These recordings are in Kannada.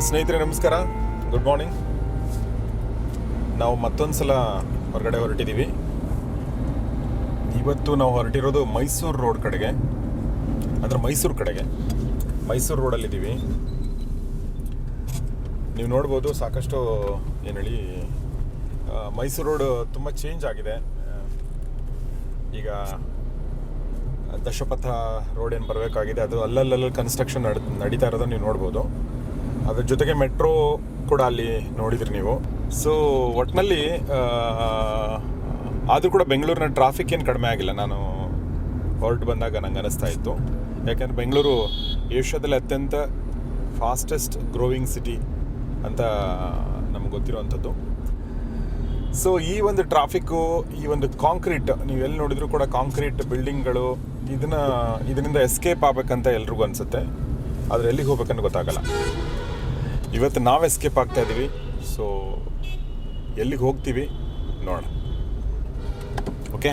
ಸ್ನೇಹಿತರೆ ನಮಸ್ಕಾರ, ಗುಡ್ ಮಾರ್ನಿಂಗ್. ನಾವು ಮತ್ತೊಂದು ಸಲ ಹೊರಗಡೆ ಹೊರಟಿದ್ದೀವಿ. ಇವತ್ತು ನಾವು ಹೊರಟಿರೋದು ಮೈಸೂರು ರೋಡ್ ಕಡೆಗೆ, ಅಂದರೆ ಮೈಸೂರು ಕಡೆಗೆ. ಮೈಸೂರು ರೋಡಲ್ಲಿದ್ದೀವಿ. ನೀವು ನೋಡ್ಬೋದು ಸಾಕಷ್ಟು ಏನು ಹೇಳಿ ಮೈಸೂರು ರೋಡ್ ತುಂಬ ಚೇಂಜ್ ಆಗಿದೆ. ಈಗ ದಶಪಥ ರೋಡ್ ಏನು ಬರಬೇಕಾಗಿದೆ ಅದು ಅಲ್ಲಲ್ಲಿ ಕನ್ಸ್ಟ್ರಕ್ಷನ್ ನಡೀತಾ ಇರೋದನ್ನು ನೀವು ನೋಡ್ಬೋದು. ಅದ್ರ ಜೊತೆಗೆ ಮೆಟ್ರೋ ಕೂಡ ಅಲ್ಲಿ ನೋಡಿದ್ರಿ ನೀವು. ಸೊ ಒಟ್ಟಿನಲ್ಲಿ ಆದರೂ ಕೂಡ ಬೆಂಗಳೂರಿನ ಟ್ರಾಫಿಕ್ ಏನು ಕಡಿಮೆ ಆಗಿಲ್ಲ. ನಾನು ಹೊರಟು ಬಂದಾಗ ನಂಗೆ ಅನ್ನಿಸ್ತಾ ಇತ್ತು, ಯಾಕಂದರೆ ಬೆಂಗಳೂರು ಏಷ್ಯಾದಲ್ಲಿ ಅತ್ಯಂತ ಫಾಸ್ಟೆಸ್ಟ್ ಗ್ರೋವಿಂಗ್ ಸಿಟಿ ಅಂತ ನಮ್ಗೆ ಗೊತ್ತಿರುವಂಥದ್ದು. ಸೊ ಈ ಒಂದು ಟ್ರಾಫಿಕ್ಕು, ಈ ಒಂದು ಕಾಂಕ್ರೀಟ್, ನೀವು ಎಲ್ಲಿ ನೋಡಿದ್ರು ಕೂಡ ಕಾಂಕ್ರೀಟ್ ಬಿಲ್ಡಿಂಗ್ಗಳು, ಇದರಿಂದ ಎಸ್ಕೇಪ್ ಆಗಬೇಕಂತ ಎಲ್ರಿಗೂ ಅನಿಸುತ್ತೆ. ಆದರೆ ಎಲ್ಲಿಗೆ ಹೋಗ್ಬೇಕಂತ ಗೊತ್ತಾಗಲ್ಲ. ಇವತ್ತು ನಾವು ಎಸ್ಕೇಪ್ ಆಗ್ತಾ ಇದ್ದೀವಿ. ಸೊ ಎಲ್ಲಿಗೆ ಹೋಗ್ತೀವಿ ನೋಡೋಣ. ಓಕೆ,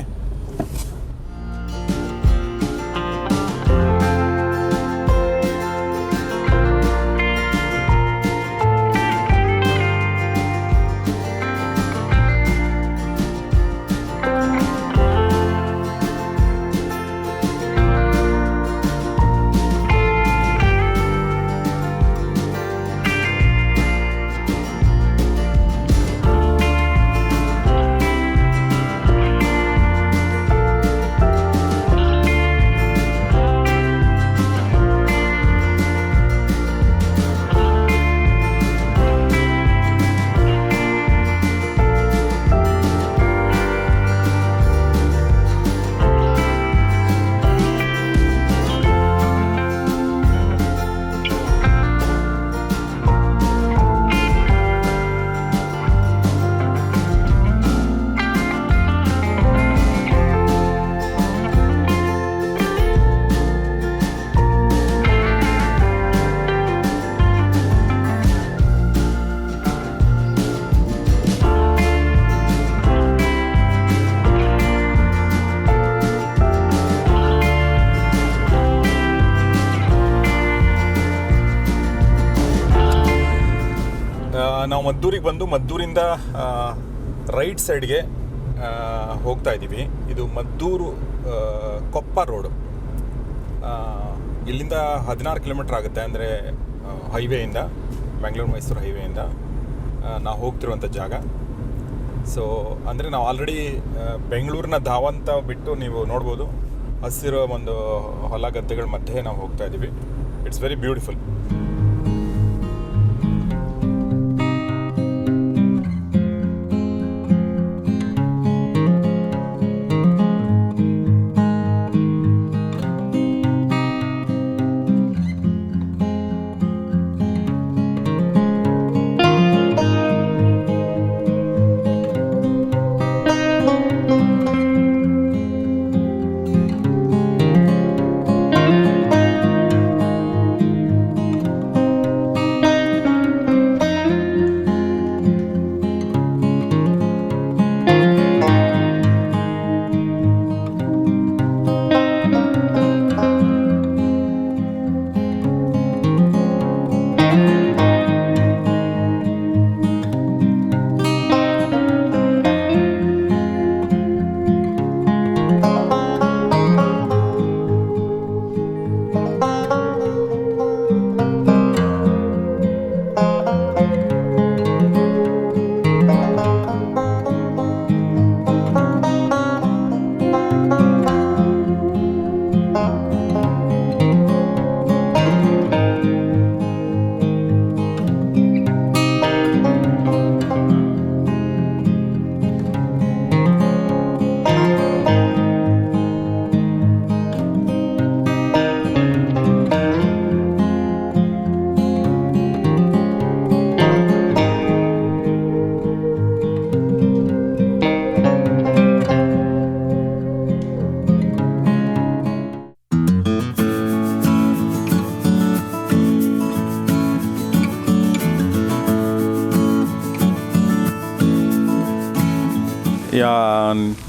ನಾವು ಮದ್ದೂರಿಗೆ ಬಂದು ಮದ್ದೂರಿಂದ ರೈಟ್ ಸೈಡ್ಗೆ ಹೋಗ್ತಾ ಇದ್ದೀವಿ. ಇದು ಮದ್ದೂರು ಕೊಪ್ಪ ರೋಡು. ಇಲ್ಲಿಂದ 16 ಕಿಲೋಮೀಟ್ರ್ ಆಗುತ್ತೆ, ಅಂದರೆ ಹೈವೇಯಿಂದ, ಬೆಂಗಳೂರು ಮೈಸೂರು ಹೈವೇಯಿಂದ ನಾವು ಹೋಗ್ತಿರುವಂಥ ಜಾಗ. ಸೊ ಅಂದರೆ ನಾವು ಆಲ್ರೆಡಿ ಬೆಂಗಳೂರಿನ ಧಾವಂತ ಬಿಟ್ಟು ನೀವು ನೋಡ್ಬೋದು, ಹಸಿರೋ ಒಂದು ಹೊಲ ಗದ್ದೆಗಳ ಮಧ್ಯೆ ನಾವು ಹೋಗ್ತಾ ಇದ್ದೀವಿ. It's very beautiful.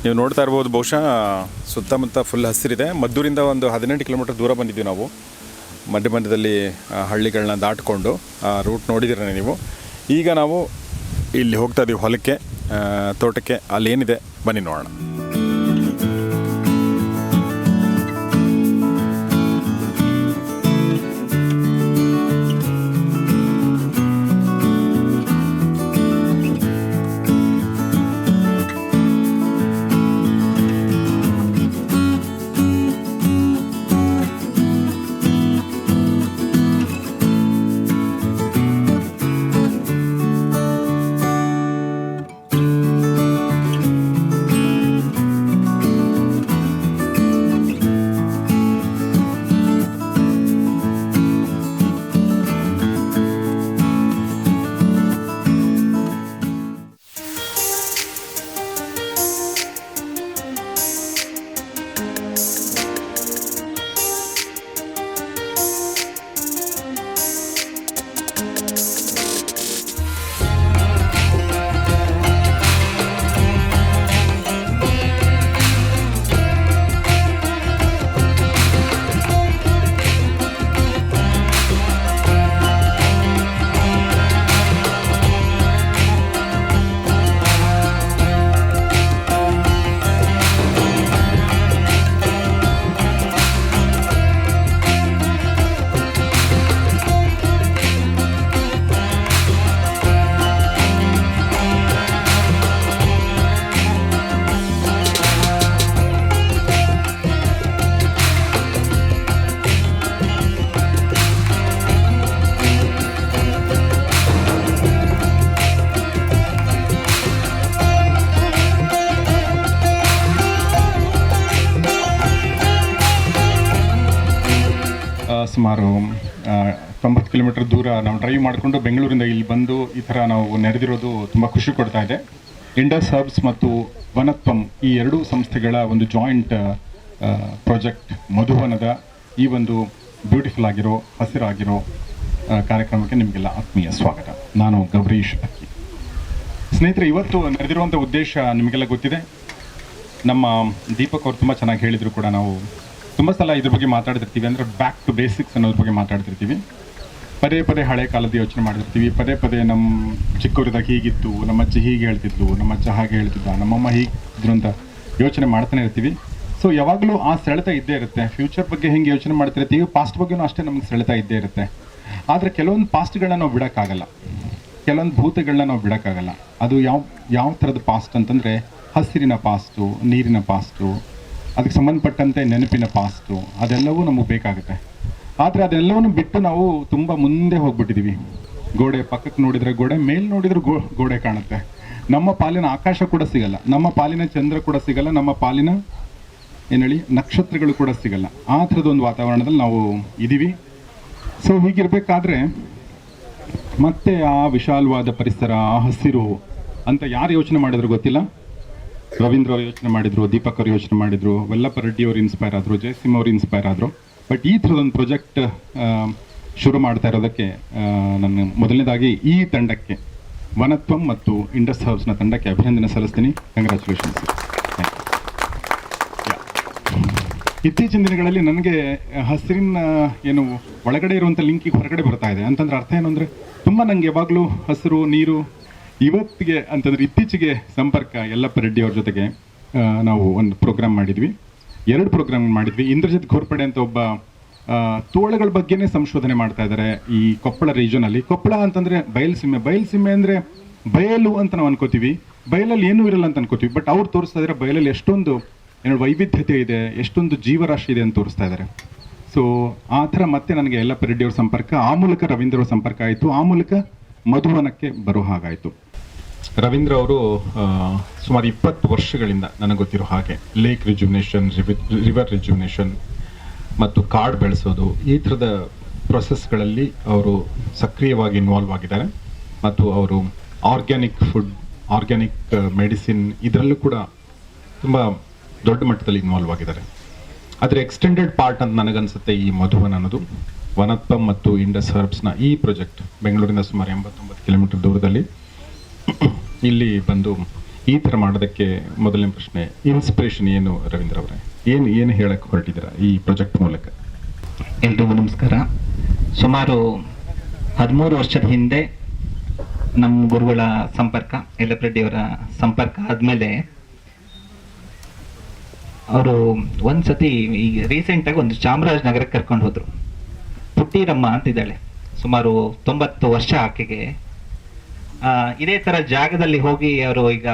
ನೀವು ನೋಡ್ತಾ ಇರ್ಬೋದು, ಬಹುಶಃ ಸುತ್ತಮುತ್ತ ಫುಲ್ ಹಸಿರಿದೆ. ಮದ್ದೂರಿಂದ ಒಂದು 18 ಕಿಲೋಮೀಟರ್ ದೂರ ಬಂದಿದ್ದೀವಿ ನಾವು. ಮಧ್ಯ ಮಧ್ಯದಲ್ಲಿ ಹಳ್ಳಿಗಳನ್ನ ದಾಟಿಕೊಂಡು ರೂಟ್ ನೋಡಿದ್ದೀರ ನೀವು. ಈಗ ನಾವು ಇಲ್ಲಿ ಹೋಗ್ತಾ ಇದ್ದೀವಿ ಹೊಲಕ್ಕೆ, ತೋಟಕ್ಕೆ. ಅಲ್ಲೇನಿದೆ ಬನ್ನಿ ನೋಡೋಣ. ಸುಮಾರು 90 ಕಿಲೋಮೀಟರ್ ದೂರ ನಾವು ಡ್ರೈವ್ ಮಾಡಿಕೊಂಡು ಬೆಂಗಳೂರಿಂದ ಇಲ್ಲಿ ಬಂದು ಈ ಥರ ನಾವು ನೆರೆದಿರೋದು ತುಂಬ ಖುಷಿ ಕೊಡ್ತಾ ಇದೆ. ಇಂಡಸ್ ಹರ್ಬ್ಸ್ ಮತ್ತು ವನತ್ವಂ ಈ ಎರಡೂ ಸಂಸ್ಥೆಗಳ ಒಂದು ಜಾಯಿಂಟ್ ಪ್ರಾಜೆಕ್ಟ್ ಮಧುವನದ ಈ ಒಂದು ಬ್ಯೂಟಿಫುಲ್ ಆಗಿರೋ ಹಸಿರಾಗಿರೋ ಕಾರ್ಯಕ್ರಮಕ್ಕೆ ನಿಮಗೆಲ್ಲ ಆತ್ಮೀಯ ಸ್ವಾಗತ. ನಾನು ಗೌರೀಶ್ ಅಕ್ಕಿ. ಸ್ನೇಹಿತರೆ, ಇವತ್ತು ನೆರೆದಿರುವಂಥ ಉದ್ದೇಶ ನಿಮಗೆಲ್ಲ ಗೊತ್ತಿದೆ. ನಮ್ಮ ದೀಪಕ್ ಅವರು ತುಂಬ ಚೆನ್ನಾಗಿ ಹೇಳಿದರು ಕೂಡ. ನಾವು ತುಂಬ ಸಲ ಇದ್ರ ಬಗ್ಗೆ ಮಾತಾಡ್ತಿರ್ತೀವಿ, ಅಂದರೆ ಬ್ಯಾಕ್ ಟು ಬೇಸಿಕ್ಸ್ ಅನ್ನೋದ್ರ ಬಗ್ಗೆ ಮಾತಾಡ್ತಿರ್ತೀವಿ. ಪದೇ ಪದೇ ಹಳೆ ಕಾಲದ ಯೋಚನೆ ಮಾಡ್ತಿರ್ತೀವಿ. ಪದೇ ಪದೇ ನಮ್ಮ ಚಿಕ್ಕವರಿದಾಗ ಹೀಗಿತ್ತು, ನಮ್ಮ ಅಜ್ಜಿ ಹೀಗೆ ಹೇಳ್ತಿದ್ಲು, ನಮ್ಮ ಅಜ್ಜ ಹಾಗೆ ಹೇಳ್ತಿದ್ದ, ನಮ್ಮಮ್ಮ ಹೀಗಿದ್ರು ಅಂತ ಯೋಚನೆ ಮಾಡ್ತಾನೆ ಇರ್ತೀವಿ. ಸೊ ಯಾವಾಗಲೂ ಆ ಸೆಳೆತ ಇದ್ದೇ ಇರುತ್ತೆ. ಫ್ಯೂಚರ್ ಬಗ್ಗೆ ಹೆಂಗೆ ಯೋಚನೆ ಮಾಡ್ತಿರ್ತೀವಿ, ಪಾಸ್ಟ್ ಬಗ್ಗೆನೂ ಅಷ್ಟೇ ನಮಗೆ ಸೆಳೆತ ಇದ್ದೇ ಇರುತ್ತೆ. ಆದರೆ ಕೆಲವೊಂದು ಪಾಸ್ಟ್ಗಳನ್ನ ನಾವು ಬಿಡೋಕ್ಕಾಗಲ್ಲ, ಕೆಲವೊಂದು ಭೂತಗಳನ್ನ ನಾವು ಬಿಡೋಕ್ಕಾಗಲ್ಲ. ಅದು ಯಾವ ಥರದ ಪಾಸ್ಟ್ ಅಂತಂದರೆ ಹಸಿರಿನ ಪಾಸ್ಟು, ನೀರಿನ ಪಾಸ್ಟು, ಅದಕ್ಕೆ ಸಂಬಂಧಪಟ್ಟಂತೆ ನೆನಪಿನ ಪಾಸ್ಟು, ಅದೆಲ್ಲವೂ ನಮಗೆ ಬೇಕಾಗುತ್ತೆ. ಆದರೆ ಅದೆಲ್ಲವನ್ನು ಬಿಟ್ಟು ನಾವು ತುಂಬ ಮುಂದೆ ಹೋಗ್ಬಿಟ್ಟಿದ್ದೀವಿ. ಗೋಡೆ ಪಕ್ಕಕ್ಕೆ ನೋಡಿದರೆ ಗೋಡೆ, ಮೇಲೆ ನೋಡಿದ್ರೆ ಗೋಡೆ ಕಾಣುತ್ತೆ. ನಮ್ಮ ಪಾಲಿನ ಆಕಾಶ ಕೂಡ ಸಿಗಲ್ಲ, ನಮ್ಮ ಪಾಲಿನ ಚಂದ್ರ ಕೂಡ ಸಿಗಲ್ಲ, ನಮ್ಮ ಪಾಲಿನ ಏನೇಳಿ ನಕ್ಷತ್ರಗಳು ಕೂಡ ಸಿಗಲ್ಲ. ಆ ಥರದೊಂದು ವಾತಾವರಣದಲ್ಲಿ ನಾವು ಇದ್ದೀವಿ. ಸೊ ಹೀಗಿರಬೇಕಾದ್ರೆ ಮತ್ತೆ ಆ ವಿಶಾಲವಾದ ಪರಿಸರ, ಆ ಹಸಿರು ಅಂತ ಯಾರು ಯೋಚನೆ ಮಾಡಿದ್ರು ಗೊತ್ತಿಲ್ಲ. ರವೀಂದ್ರ ಅವರು ಯೋಚನೆ ಮಾಡಿದರು, ದೀಪಕ್ ಅವರು ಯೋಚನೆ ಮಾಡಿದರು, ವಲ್ಲಪ್ಪ ರೆಡ್ಡಿ ಅವರು ಇನ್ಸ್ಪೈರ್ ಆದರು, ಜಯಸಿಂಹ ಅವರು ಇನ್ಸ್ಪೈರ್ ಆದರು. ಬಟ್ ಈ ಥರದೊಂದು ಪ್ರಾಜೆಕ್ಟ್ ಶುರು ಮಾಡ್ತಾ ಇರೋದಕ್ಕೆ ನಾನು ಮೊದಲನೇದಾಗಿ ಈ ತಂಡಕ್ಕೆ, ವನತ್ವಂ ಮತ್ತು ಇಂಡಸ್ ಹರ್ಬ್ಸ್ನ ತಂಡಕ್ಕೆ ಅಭಿನಂದನೆ ಸಲ್ಲಿಸ್ತೀನಿ. ಕಂಗ್ರ್ಯಾಚುಲೇಷನ್ಸ್. ಇತ್ತೀಚಿನ ದಿನಗಳಲ್ಲಿ ನನಗೆ ಹಸಿರಿನ ಏನು ಒಳಗಡೆ ಇರುವಂಥ ಲಿಂಕಿಗೆ ಹೊರಗಡೆ ಬರ್ತಾ ಇದೆ. ಅಂತಂದ್ರೆ ಅರ್ಥ ಏನು ಅಂದರೆ, ತುಂಬ ನನಗೆ ಯಾವಾಗಲೂ ಹಸಿರು, ನೀರು, ಇವತ್ತಿಗೆ ಅಂತಂದರೆ ಇತ್ತೀಚೆಗೆ ಸಂಪರ್ಕ ಯಲ್ಲಪ್ಪ ರೆಡ್ಡಿ ಅವ್ರ ಜೊತೆಗೆ ನಾವು ಒಂದು ಪ್ರೋಗ್ರಾಮ್ ಮಾಡಿದ್ವಿ, 2 ಪ್ರೋಗ್ರಾಮ್ ಮಾಡಿದ್ವಿ. ಇಂದ್ರಜಿತ್ ಘೋರ್ಪಡೆ ಅಂತ ಒಬ್ಬ ತೋಳಗಳ ಬಗ್ಗೆನೇ ಸಂಶೋಧನೆ ಮಾಡ್ತಾ ಇದ್ದಾರೆ ಈ ಕೊಪ್ಪಳ ರೀಜನಲ್ಲಿ. ಕೊಪ್ಪಳ ಅಂತಂದರೆ ಬಯಲುಸೀಮೆ. ಬಯಲುಸೀಮೆ ಅಂದರೆ ಬಯಲು ಅಂತ ನಾವು ಅನ್ಕೋತೀವಿ, ಬಯಲಲ್ಲಿ ಏನೂ ಇರಲ್ಲ ಅಂತ ಅನ್ಕೋತೀವಿ. ಬಟ್ ಅವ್ರು ತೋರಿಸ್ತಾ ಇದ್ದಾರೆ ಬಯಲಲ್ಲಿ ಎಷ್ಟೊಂದು ವೈವಿಧ್ಯತೆ ಇದೆ, ಎಷ್ಟೊಂದು ಜೀವರಾಶಿ ಇದೆ ಅಂತ ತೋರಿಸ್ತಾ ಇದ್ದಾರೆ. ಸೊ ಆ ಥರ ಮತ್ತೆ ನನಗೆ ಯಲ್ಲಪ್ಪ ರೆಡ್ಡಿ ಅವ್ರ ಸಂಪರ್ಕ, ಆ ಮೂಲಕ ರವೀಂದ್ರ ಅವ್ರ ಸಂಪರ್ಕ ಆಯಿತು, ಆ ಮೂಲಕ ಮಧುವನಕ್ಕೆ ಬರೋ ಹಾಗಾಯಿತು. ರವೀಂದ್ರ ಅವರು ಸುಮಾರು 20 ವರ್ಷಗಳಿಂದ ನನಗೆ ಗೊತ್ತಿರೋ ಹಾಗೆ ಲೇಕ್ ರಿಜುವಿನೇಷನ್, ರಿವರ್ ರಿಜುವಿನೇಷನ್ ಮತ್ತು ಕಾಡು ಬೆಳೆಸೋದು, ಈ ಥರದ ಪ್ರೊಸೆಸ್ಗಳಲ್ಲಿ ಅವರು ಸಕ್ರಿಯವಾಗಿ ಇನ್ವಾಲ್ವ್ ಆಗಿದ್ದಾರೆ. ಮತ್ತು ಅವರು ಆರ್ಗ್ಯಾನಿಕ್ ಫುಡ್, ಆರ್ಗ್ಯಾನಿಕ್ ಮೆಡಿಸಿನ್ ಇದರಲ್ಲೂ ಕೂಡ ತುಂಬ ದೊಡ್ಡ ಮಟ್ಟದಲ್ಲಿ ಇನ್ವಾಲ್ವ್ ಆಗಿದ್ದಾರೆ. ಆದರೆ ಎಕ್ಸ್ಟೆಂಡೆಡ್ ಪಾರ್ಟ್ ಅಂತ ನನಗನ್ಸುತ್ತೆ ಈ ಮಧುವನ ಅನ್ನೋದು. ವನತ್ವಂ ಮತ್ತು ಇಂಡಸ್ ಹರ್ಬ್ಸ್ನ ಈ ಪ್ರಾಜೆಕ್ಟ್ ಬೆಂಗಳೂರಿಂದ ಸುಮಾರು 89 ಕಿಲೋಮೀಟರ್ ದೂರದಲ್ಲಿ ಇಲ್ಲಿ ಬಂದು ಈ ಥರ ಮಾಡೋದಕ್ಕೆ ಮೊದಲನೇ ಪ್ರಶ್ನೆ, ಇನ್ಸ್ಪಿರೇಷನ್ ಏನು ರವೀಂದ್ರ ಅವರೇ? ಏನು ಹೇಳಕ್ಕೆ ಹೊರಟಿದ್ದೀರಾ ಈ ಪ್ರಾಜೆಕ್ಟ್ ಮೂಲಕ? ಎಲ್ರಿಗೂ ನಮಸ್ಕಾರ. ಸುಮಾರು 13 ವರ್ಷದ ಹಿಂದೆ ನಮ್ಮ ಗುರುಗಳ ಸಂಪರ್ಕ, ಯಲ್ಲಪ್ರೆಡ್ಡಿಯವರ ಸಂಪರ್ಕ ಆದಮೇಲೆ ಅವರು ಒಂದ್ಸತಿ ಈಗ ರೀಸೆಂಟಾಗಿ ಒಂದು ಚಾಮರಾಜನಗರಕ್ಕೆ ಕರ್ಕೊಂಡು ಹೋದ್ರು. ಪುಟ್ಟಿರಮ್ಮ ಅಂತಿದ್ದಾಳೆ, ಸುಮಾರು 90 ವರ್ಷ ಆಕೆಗೆ. ಇದೇ ಥರ ಜಾಗದಲ್ಲಿ ಹೋಗಿ ಅವರು, ಈಗ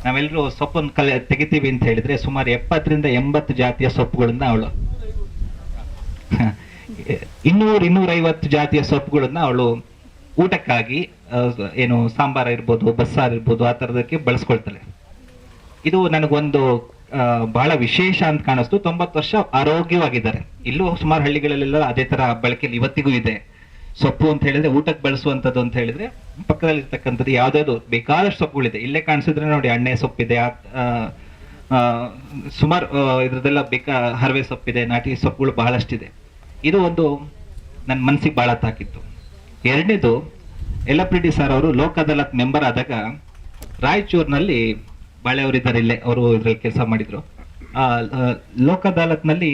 ನಾವೆಲ್ಲರೂ ಸೊಪ್ಪನ್ನು ತೆಗಿತೀವಿ ಅಂತ ಹೇಳಿದ್ರೆ ಸುಮಾರು 70ರಿಂದ 80 ಜಾತಿಯ ಸೊಪ್ಪುಗಳನ್ನ ಅವಳು 200-250 ಜಾತಿಯ ಸೊಪ್ಪುಗಳನ್ನ ಅವಳು ಊಟಕ್ಕಾಗಿ ಏನು ಸಾಂಬಾರ ಇರ್ಬೋದು, ಬಸ್ಸಾರು ಇರ್ಬೋದು, ಆ ಥರದಕ್ಕೆ ಬಳಸ್ಕೊಳ್ತಾಳೆ. ಇದು ನನಗೊಂದು ಬಹಳ ವಿಶೇಷ ಅಂತ ಕಾಣಿಸ್ತು. 90 ವರ್ಷ ಆರೋಗ್ಯವಾಗಿದ್ದಾರೆ. ಇಲ್ಲೂ ಸುಮಾರು ಹಳ್ಳಿಗಳಲ್ಲೆಲ್ಲ ಅದೇ ತರ ಬಳಕೆಯಲ್ಲಿ ಇವತ್ತಿಗೂ ಇದೆ. ಸೊಪ್ಪು ಅಂತ ಹೇಳಿದ್ರೆ ಊಟಕ್ಕೆ ಬಳಸುವಂಥದ್ದು ಅಂತ ಹೇಳಿದ್ರೆ ಪಕ್ಕದಲ್ಲಿ ಇರ್ತಕ್ಕಂಥದ್ದು ಯಾವ್ದಾದ್ರು ಬೇಕಾದಷ್ಟು ಸೊಪ್ಪುಗಳಿದೆ. ಇಲ್ಲೇ ಕಾಣಿಸಿದ್ರೆ ನೋಡಿ, ಅಣ್ಣೆ ಸೊಪ್ಪಿದೆ, ಸುಮಾರು ಇದ್ರದ್ದೆಲ್ಲ ಹರವೆ ಸೊಪ್ಪಿದೆ, ನಾಟಿ ಸೊಪ್ಪುಗಳು ಬಹಳಷ್ಟಿದೆ. ಇದು ಒಂದು ನನ್ನ ಮನಸ್ಸಿಗೆ ಬಹಳ ತಾಕಿತ್ತು. ಎರಡನೇದು, ಯಲ್ಲಪ್ರೆಡ್ಡಿ ಸರ್ ಅವರು ಲೋಕ್ ಅದಾಲತ್ ಮೆಂಬರ್ ಆದಾಗ ರಾಯಚೂರಿನಲ್ಲಿ, ಬಾಳೆಯವರಿದ್ದಾರೆ ಇಲ್ಲೇ, ಅವರು ಇದ್ರಲ್ಲಿ ಕೆಲಸ ಮಾಡಿದ್ರು. ಲೋಕ್ ಅದಾಲತ್ನಲ್ಲಿ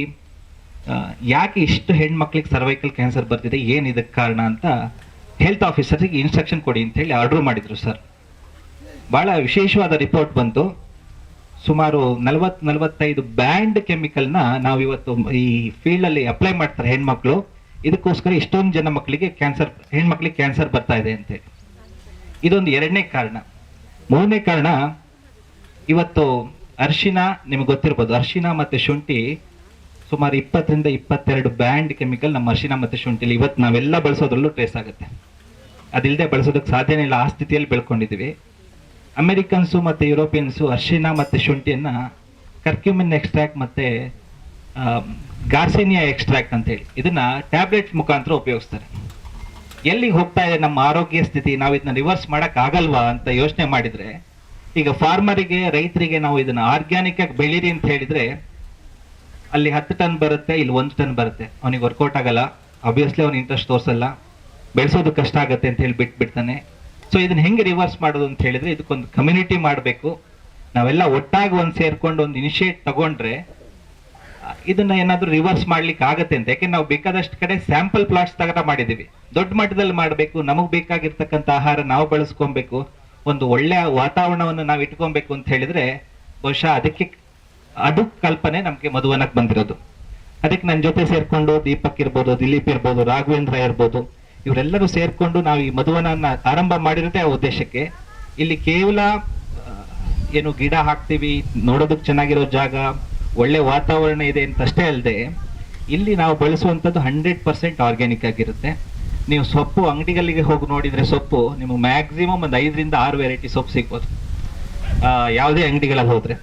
ಯಾಕೆ ಇಷ್ಟು ಹೆಣ್ಮಕ್ಳಿಗೆ ಸರ್ವೈಕಲ್ ಕ್ಯಾನ್ಸರ್ ಬರ್ತಿದೆ, ಏನ್ ಇದಕ್ಕೆ ಕಾರಣ ಅಂತ ಹೆಲ್ತ್ ಆಫೀಸರ್ಗೆ ಇನ್ಸ್ಟ್ರಕ್ಷನ್ ಕೊಡಿ ಅಂತ ಹೇಳಿ ಆರ್ಡರ್ ಮಾಡಿದ್ರು ಸರ್. ಬಹಳ ವಿಶೇಷವಾದ ರಿಪೋರ್ಟ್ ಬಂತು. ಸುಮಾರು 40-45 ಬ್ಯಾಂಡ್ ಕೆಮಿಕಲ್ನ ನಾವು ಇವತ್ತು ಈ ಫೀಲ್ಡ್ ಅಲ್ಲಿ ಅಪ್ಲೈ ಮಾಡ್ತಾರೆ ಹೆಣ್ಮಕ್ಳು. ಇದಕ್ಕೋಸ್ಕರ ಇಷ್ಟೊಂದು ಜನ ಮಕ್ಕಳಿಗೆ ಹೆಣ್ಮಕ್ಳಿಗೆ ಕ್ಯಾನ್ಸರ್ ಬರ್ತಾ ಇದೆ ಅಂತೇಳಿ. ಇದೊಂದು ಎರಡನೇ ಕಾರಣ. ಮೂರನೇ ಕಾರಣ, ಇವತ್ತು ಅರಿಶಿನ, ನಿಮ್ಗೆ ಗೊತ್ತಿರ್ಬೋದು, ಅರಿಶಿನ ಮತ್ತೆ ಶುಂಠಿ ಸುಮಾರು 20-22 ಬ್ಯಾಂಡ್ ಕೆಮಿಕಲ್ ನಮ್ಮ ಅರಿಶಿನ ಮತ್ತೆ ಶುಂಠಿಲಿ ಇವತ್ತು ನಾವೆಲ್ಲ ಬಳಸೋದ್ರಲ್ಲೂ ಟ್ರೇಸ್ ಆಗುತ್ತೆ. ಅದಿಲ್ಲದೆ ಬಳಸೋದಕ್ಕೆ ಸಾಧ್ಯನೇ ಇಲ್ಲ, ಆ ಸ್ಥಿತಿಯಲ್ಲಿ ಬೆಳ್ಕೊಂಡಿದ್ದೀವಿ. ಅಮೆರಿಕನ್ಸು ಮತ್ತೆ ಯುರೋಪಿಯನ್ಸು ಅರಿಶಿನ ಮತ್ತೆ ಶುಂಠಿಯನ್ನ ಕರ್ಕ್ಯೂಮಿನ್ ಎಕ್ಸ್ಟ್ರಾಕ್ಟ್ ಮತ್ತೆ ಗಾರ್ಸೇನಿಯಾ ಎಕ್ಸ್ಟ್ರಾಕ್ಟ್ ಅಂತ ಹೇಳಿ ಇದನ್ನ ಟ್ಯಾಬ್ಲೆಟ್ ಮುಖಾಂತರ ಉಪಯೋಗಿಸ್ತಾರೆ. ಎಲ್ಲಿಗೆ ಹೋಗ್ತಾ ಇದೆ ನಮ್ಮ ಆರೋಗ್ಯ ಸ್ಥಿತಿ, ನಾವು ಇದನ್ನ ರಿವರ್ಸ್ ಮಾಡಕ್ ಆಗಲ್ವಾ ಅಂತ ಯೋಚನೆ ಮಾಡಿದ್ರೆ, ಈಗ ಫಾರ್ಮರಿಗೆ, ರೈತರಿಗೆ ನಾವು ಇದನ್ನ ಆರ್ಗ್ಯಾನಿಕ್ ಆಗಿ ಬೆಳೀರಿ ಅಂತ ಹೇಳಿದ್ರೆ ಅಲ್ಲಿ 10 ಟನ್ ಬರುತ್ತೆ, ಇಲ್ಲಿ 1 ಟನ್ ಬರುತ್ತೆ. ಅವನಿಗೆ ವರ್ಕೌಟ್ ಆಗಲ್ಲ, ಆಬ್ವಿಯಸ್ಲಿ ಅವ್ನ ಇಂಟ್ರೆಸ್ಟ್ ತೋರಿಸಲ್ಲ, ಬೆಳೆಸೋದು ಕಷ್ಟ ಆಗುತ್ತೆ ಅಂತ ಹೇಳಿ ಬಿಟ್ಬಿಡ್ತಾನೆ. ಸೊ ಇದನ್ನ ಹೆಂಗೆ ರಿವರ್ಸ್ ಮಾಡೋದು ಅಂತ ಹೇಳಿದ್ರೆ, ಇದಕ್ಕೊಂದು ಕಮ್ಯುನಿಟಿ ಮಾಡಬೇಕು. ನಾವೆಲ್ಲ ಒಟ್ಟಾಗಿ ಒಂದು ಸೇರ್ಕೊಂಡು ಒಂದು ಇನಿಷಿಯೇಟ್ ತಗೊಂಡ್ರೆ ಇದನ್ನ ಏನಾದ್ರೂ ರಿವರ್ಸ್ ಮಾಡ್ಲಿಕ್ಕೆ ಆಗತ್ತೆ ಅಂತ. ಯಾಕೆ ನಾವು ಬೇಕಾದಷ್ಟು ಕಡೆ ಸ್ಯಾಂಪಲ್ ಪ್ಲಾಟ್ಸ್ ತಗರ ಮಾಡಿದೀವಿ. ದೊಡ್ಡ ಮಟ್ಟದಲ್ಲಿ ಮಾಡಬೇಕು, ನಮಗ್ ಬೇಕಾಗಿರ್ತಕ್ಕಂಥ ಆಹಾರ ನಾವು ಬಳಸ್ಕೊಬೇಕು, ಒಂದು ಒಳ್ಳೆಯ ವಾತಾವರಣವನ್ನು ನಾವು ಇಟ್ಕೊಬೇಕು ಅಂತ ಹೇಳಿದ್ರೆ ಬಹುಶಃ ಅದಕ್ಕೆ ಅದು ಕಲ್ಪನೆ ನಮ್ಗೆ ಮಧುವನಕ್ಕೆ ಬಂದಿರೋದು. ಅದಕ್ಕೆ ನನ್ನ ಜೊತೆ ಸೇರ್ಕೊಂಡು ದೀಪಕ್ ಇರ್ಬೋದು, ದಿಲೀಪ್ ಇರ್ಬೋದು, ರಾಘವೇಂದ್ರ ಇರ್ಬೋದು, ಇವರೆಲ್ಲರೂ ಸೇರ್ಕೊಂಡು ನಾವು ಈ ಮಧುವನನ್ನ ಆರಂಭ ಮಾಡಿರೋದೇ ಆ ಉದ್ದೇಶಕ್ಕೆ. ಇಲ್ಲಿ ಕೇವಲ ಏನು ಗಿಡ ಹಾಕ್ತಿವಿ, ನೋಡೋದಕ್ಕೆ ಚೆನ್ನಾಗಿರೋ ಜಾಗ, ಒಳ್ಳೆ ವಾತಾವರಣ ಇದೆ ಅಂತ ಅಷ್ಟೇ ಅಲ್ಲದೆ, ಇಲ್ಲಿ ನಾವು ಬಳಸುವಂಥದ್ದು 100% ಆರ್ಗ್ಯಾನಿಕ್ ಆಗಿರುತ್ತೆ. ನೀವು ಸೊಪ್ಪು ಅಂಗಡಿಗಳಿಗೆ ಹೋಗಿ ನೋಡಿದ್ರೆ ಸೊಪ್ಪು ನಿಮಗೆ ಮ್ಯಾಕ್ಸಿಮಮ್ ಒಂದು 5-6 ವೆರೈಟಿ ಸೊಪ್ಪು ಸಿಗ್ಬೋದು ಯಾವುದೇ ಅಂಗಡಿಗಳಲ್ಲಿ ಹೋದ್ರೆ.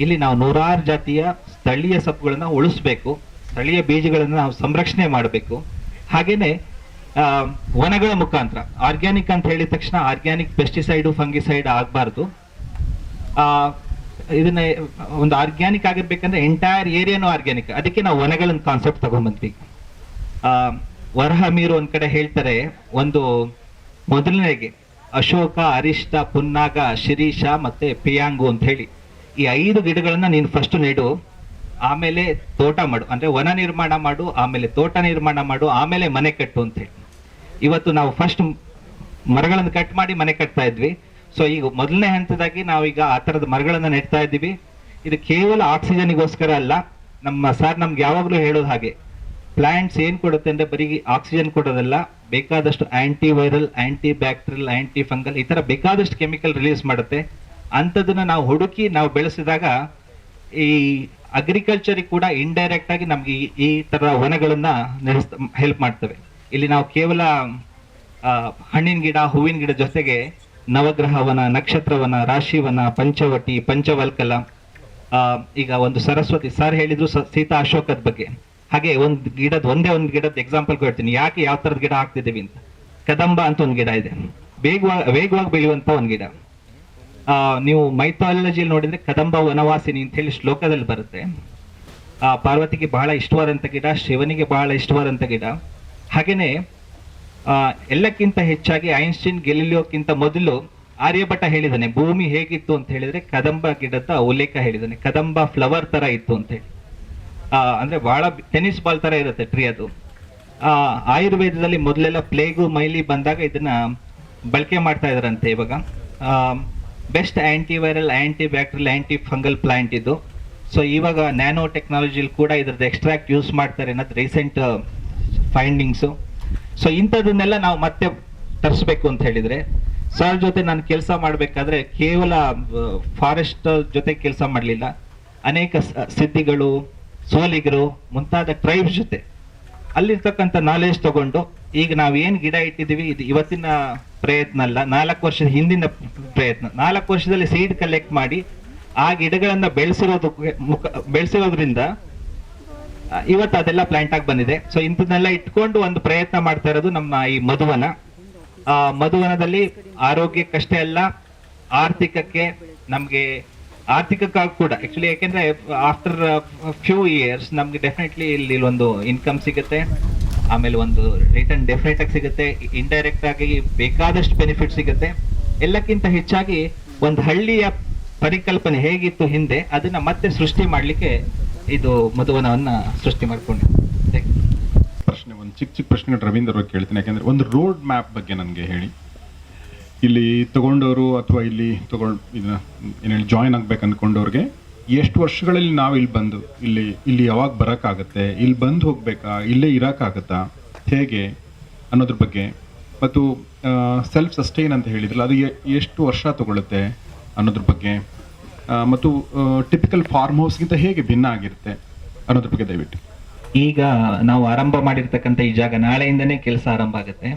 ಇಲ್ಲಿ ನಾವು 100 ಜಾತಿಯ ಸ್ಥಳೀಯ ಸೊಪ್ಪುಗಳನ್ನ ಉಳಿಸ್ಬೇಕು, ಸ್ಥಳೀಯ ಬೀಜಗಳನ್ನ ನಾವು ಸಂರಕ್ಷಣೆ ಮಾಡಬೇಕು. ಹಾಗೇನೆ ವನಗಳ ಮುಖಾಂತರ ಆರ್ಗ್ಯಾನಿಕ್ ಅಂತ ಹೇಳಿದ ತಕ್ಷಣ ಆರ್ಗ್ಯಾನಿಕ್ ಪೆಸ್ಟಿಸೈಡ್, ಫಂಗಿಸೈಡ್ ಆಗಬಾರ್ದು. ಇದನ್ನ ಒಂದು ಆರ್ಗ್ಯಾನಿಕ್ ಆಗಿರ್ಬೇಕಂದ್ರೆ ಎಂಟೈರ್ ಏರಿಯಾನು ಆರ್ಗ್ಯಾನಿಕ್. ಅದಕ್ಕೆ ನಾವು ವನಗಳನ್ನ ಕಾನ್ಸೆಪ್ಟ್ ತಗೊಂಡ್ಬಂದ್ವಿ. ವರಹ ಮೀರು ಒಂದ್ ಕಡೆ ಹೇಳ್ತಾರೆ, ಒಂದು ಮೊದಲನೇಗೆ ಅಶೋಕ, ಅರಿಷ್ಟ, ಪುನ್ನಾಗ, ಶಿರೀಷ ಮತ್ತೆ ಪಿಯಾಂಗು ಅಂತ ಹೇಳಿ ಈ 5 ಗಿಡಗಳನ್ನ ನೀನು ಫಸ್ಟ್ ನೆಡು, ಆಮೇಲೆ ತೋಟ ಮಾಡು, ಅಂದ್ರೆ ವನ ನಿರ್ಮಾಣ ಮಾಡು, ಆಮೇಲೆ ತೋಟ ನಿರ್ಮಾಣ ಮಾಡು, ಆಮೇಲೆ ಮನೆ ಕಟ್ಟು ಅಂತ ಹೇಳಿ. ಇವತ್ತು ನಾವು ಫಸ್ಟ್ ಮರಗಳನ್ನು ಕಟ್ ಮಾಡಿ ಮನೆ ಕಟ್ತಾ ಇದ್ವಿ. ಸೊ ಈಗ ಮೊದಲನೇ ಹಂತದಾಗಿ ನಾವೀಗ ಆ ತರದ ಮರಗಳನ್ನ ನೆಡ್ತಾ ಇದ್ದೀವಿ. ಇದು ಕೇವಲ ಆಕ್ಸಿಜನ್ಗೋಸ್ಕರ ಅಲ್ಲ. ನಮ್ಮ ಸರ್ ನಮ್ಗೆ ಯಾವಾಗ್ಲೂ ಹೇಳೋದು ಹಾಗೆ, ಪ್ಲಾಂಟ್ಸ್ ಏನ್ ಕೊಡುತ್ತೆ ಅಂದ್ರೆ ಬರೀ ಆಕ್ಸಿಜನ್ ಕೊಡೋದಲ್ಲ, ಬೇಕಾದಷ್ಟು anti viral, anti bacterial, aunty fungal, ಈ ತರ ಬೇಕಾದಷ್ಟು ಕೆಮಿಕಲ್ ರಿಲೀಸ್ ಮಾಡುತ್ತೆ. ಅಂಥದನ್ನ ನಾವು ಹುಡುಕಿ ನಾವು ಬೆಳೆಸಿದಾಗ ಈ ಅಗ್ರಿಕಲ್ಚರ್ ಕೂಡ ಇಂಡೈರೆಕ್ಟ್ ಆಗಿ ನಮ್ಗೆ ಈ ತರ ವನಗಳನ್ನ ಹೆಲ್ಪ್ ಮಾಡ್ತವೆ. ಇಲ್ಲಿ ನಾವು ಕೇವಲ ಹಣ್ಣಿನ ಗಿಡ, ಹೂವಿನ ಗಿಡ ಜೊತೆಗೆ ನವಗ್ರಹವನ, ನಕ್ಷತ್ರವನ, ರಾಶಿವನ, ಪಂಚವಟಿ, ಪಂಚವಲ್ಕಲ, ಈಗ ಒಂದು ಸರಸ್ವತಿ ಸರ್ ಹೇಳಿದ್ರು ಸೀತಾ ಅಶೋಕದ ಬಗ್ಗೆ. ಹಾಗೆ ಒಂದೇ ಒಂದು ಗಿಡದ ಎಕ್ಸಾಂಪಲ್ ಕೊಡ್ತೀನಿ, ಯಾಕೆ ಯಾವ ತರದ ಗಿಡ ಹಾಕ್ತಿದ್ದೀವಿ ಅಂತ. ಕದಂಬ ಅಂತ ಒಂದು ಗಿಡ ಇದೆ, ವೇಗವಾಗಿ ಬೆಳೆಯುವಂತ ಒಂದು ಗಿಡ. ನೀವು ಮೈಥಾಲಜಿಯಲ್ಲಿ ನೋಡಿದ್ರೆ ಕದಂಬ ವನವಾಸಿನಿ ಅಂತ ಹೇಳಿ ಶ್ಲೋಕದಲ್ಲಿ ಬರುತ್ತೆ. ಪಾರ್ವತಿಗೆ ಬಹಳ ಇಷ್ಟವಾದಂತ ಗಿಡ, ಶಿವನಿಗೆ ಬಹಳ ಇಷ್ಟವಾದಂತ ಗಿಡ. ಹಾಗೇನೆ ಎಲ್ಲಕ್ಕಿಂತ ಹೆಚ್ಚಾಗಿ ಐನ್ಸ್ಟೀನ್, ಗೆಲಿಲಿಯೋಕ್ಕಿಂತ ಮೊದಲು ಆರ್ಯಭಟ ಹೇಳಿದಾನೆ ಭೂಮಿ ಹೇಗಿತ್ತು ಅಂತ ಹೇಳಿದ್ರೆ ಕದಂಬ ಗಿಡದ ಉಲ್ಲೇಖ ಹೇಳಿದಾನೆ. ಕದಂಬ ಫ್ಲವರ್ ತರ ಇತ್ತು ಅಂತ ಹೇಳಿ, ಅಂದ್ರೆ ಬಹಳ ಟೆನ್ನಿಸ್ ಬಾಲ್ ತರ ಇರುತ್ತೆ ಟ್ರೀ ಅದು. ಆಯುರ್ವೇದದಲ್ಲಿ ಮೊದಲೆಲ್ಲ ಪ್ಲೇಗು ಮೈಲಿ ಬಂದಾಗ ಇದನ್ನ ಬಳಕೆ ಮಾಡ್ತಾ ಇದಾರಂತೆ. ಇವಾಗ best antiviral, anti bacterial, aunty fungal plant ಇದು. ಸೊ ಇವಾಗ ನ್ಯಾನೋ ಟೆಕ್ನಾಲಜಿಲಿ ಕೂಡ ಇದ್ರದ್ದು ಎಕ್ಸ್ಟ್ರಾಕ್ಟ್ ಯೂಸ್ ಮಾಡ್ತಾರೆ ಅನ್ನೋದು ರೀಸೆಂಟ್ ಫೈಂಡಿಂಗ್ಸು. ಸೊ ಇಂಥದನ್ನೆಲ್ಲ ನಾವು ಮತ್ತೆ ತರಿಸ್ಬೇಕು ಅಂತ ಹೇಳಿದ್ರೆ, ಸರ್ ಜೊತೆ ನಾನು ಕೆಲಸ ಮಾಡಬೇಕಾದ್ರೆ ಕೇವಲ ಫಾರೆಸ್ಟ್ ಜೊತೆ ಕೆಲಸ ಮಾಡಲಿಲ್ಲ, ಅನೇಕ ಸಿದ್ಧಿಗಳು, ಸೋಲಿಗರು ಮುಂತಾದ ಟ್ರೈಬ್ಸ್ ಜೊತೆ ಅಲ್ಲಿರ್ತಕ್ಕಂಥ ನಾಲೆಜ್ ತಗೊಂಡು ಈಗ ನಾವು ಏನು ಗಿಡ ಇಟ್ಟಿದ್ದೀವಿ ಇದು ಇವತ್ತಿನ ಪ್ರಯತ್ನ ಅಲ್ಲ, 4 ವರ್ಷದ ಹಿಂದಿನ ಪ್ರಯತ್ನ. 4 ವರ್ಷದಲ್ಲಿ ಸೀಡ್ ಕಲೆಕ್ಟ್ ಮಾಡಿ ಆ ಗಿಡಗಳನ್ನ ಬೆಳೆಸಿರೋದ್ರಿಂದ ಇವತ್ತು ಅದೆಲ್ಲ ಪ್ಲಾಂಟ್ ಆಗಿ ಬಂದಿದೆ. ಸೊ ಇಂಥದನ್ನೆಲ್ಲ ಇಟ್ಕೊಂಡು ಒಂದು ಪ್ರಯತ್ನ ಮಾಡ್ತಾ ಇರೋದು ನಮ್ಮ ಈ ಮಧುವನ. ಮಧುವನದಲ್ಲಿ ಆರೋಗ್ಯಕ್ಕಷ್ಟೇ ಅಲ್ಲ, ಆರ್ಥಿಕಕ್ಕೆ, ನಮಗೆ ಆರ್ಥಿಕಕ್ಕಾಗಿ ಕೂಡ ಆಕ್ಚುಲಿ, ಯಾಕೆಂದ್ರೆ ಆಫ್ಟರ್ ಫ್ಯೂ ಇಯರ್ಸ್ ನಮ್ಗೆ ಡೆಫಿನೆಟ್ಲಿ ಇಲ್ಲಿ ಒಂದು ಇನ್ಕಮ್ ಸಿಗುತ್ತೆ, ಆಮೇಲೆ ಒಂದು ರಿಟರ್ನ್ ಡೆಫಿನೆಟ್ ಆಗಿ ಸಿಗುತ್ತೆ, ಇಂಡೈರೆಕ್ಟ್ ಆಗಿ ಬೇಕಾದಷ್ಟು ಬೆನಿಫಿಟ್ ಸಿಗುತ್ತೆ. ಎಲ್ಲಕ್ಕಿಂತ ಹೆಚ್ಚಾಗಿ ಒಂದು ಹಳ್ಳಿಯ ಪರಿಕಲ್ಪನೆ ಹೇಗಿತ್ತು ಹಿಂದೆ, ಅದನ್ನ ಮತ್ತೆ ಸೃಷ್ಟಿ ಮಾಡ್ಲಿಕ್ಕೆ ಇದು ಮಧುವನವನ್ನ ಸೃಷ್ಟಿ ಮಾಡ್ಕೊಂಡಿದೆ. ಪ್ರಶ್ನೆ, ಒಂದು ಚಿಕ್ಕ ಪ್ರಶ್ನೆ ರವೀಂದ್ರ ಅವ್ರಿಗೆ ಕೇಳ್ತೀನಿ. ಯಾಕಂದ್ರೆ ಒಂದು ರೋಡ್ ಮ್ಯಾಪ್ ಬಗ್ಗೆ ನನಗೆ ಹೇಳಿ. ಇಲ್ಲಿ ತಗೊಂಡವರು ಅಥವಾ ಇಲ್ಲಿ ಇದನ್ನ ಏನೇಳಿ ಜಾಯಿನ್ ಆಗ್ಬೇಕು ಅಂದ್ಕೊಂಡವ್ರಿಗೆ ಎಷ್ಟು ವರ್ಷಗಳಲ್ಲಿ ನಾವು ಇಲ್ಲಿ ಬಂದು ಇಲ್ಲಿ ಯಾವಾಗ ಬರೋಕ್ಕಾಗತ್ತೆ, ಇಲ್ಲಿ ಬಂದು ಹೋಗ್ಬೇಕಾ, ಇಲ್ಲೇ ಇರೋಕ್ಕಾಗತ್ತಾ, ಹೇಗೆ ಅನ್ನೋದ್ರ ಬಗ್ಗೆ, ಮತ್ತು ಸೆಲ್ಫ್ ಸಸ್ಟೈನ್ ಅಂತ ಹೇಳಿದ್ರಲ್ಲ, ಅದು ಎಷ್ಟು ವರ್ಷ ತಗೊಳುತ್ತೆ ಅನ್ನೋದ್ರ ಬಗ್ಗೆ, ಮತ್ತು ಟಿಪಿಕಲ್ ಫಾರ್ಮ್ ಹೌಸ್ಗಿಂತ ಹೇಗೆ ಭಿನ್ನ ಆಗಿರುತ್ತೆ ಅನ್ನೋದ್ರ ಬಗ್ಗೆ ದಯವಿಟ್ಟು. ಈಗ ನಾವು ಆರಂಭ ಮಾಡಿರ್ತಕ್ಕಂಥ ಈ ಜಾಗ ನಾಳೆಯಿಂದನೇ ಕೆಲಸ ಆರಂಭ ಆಗುತ್ತೆ.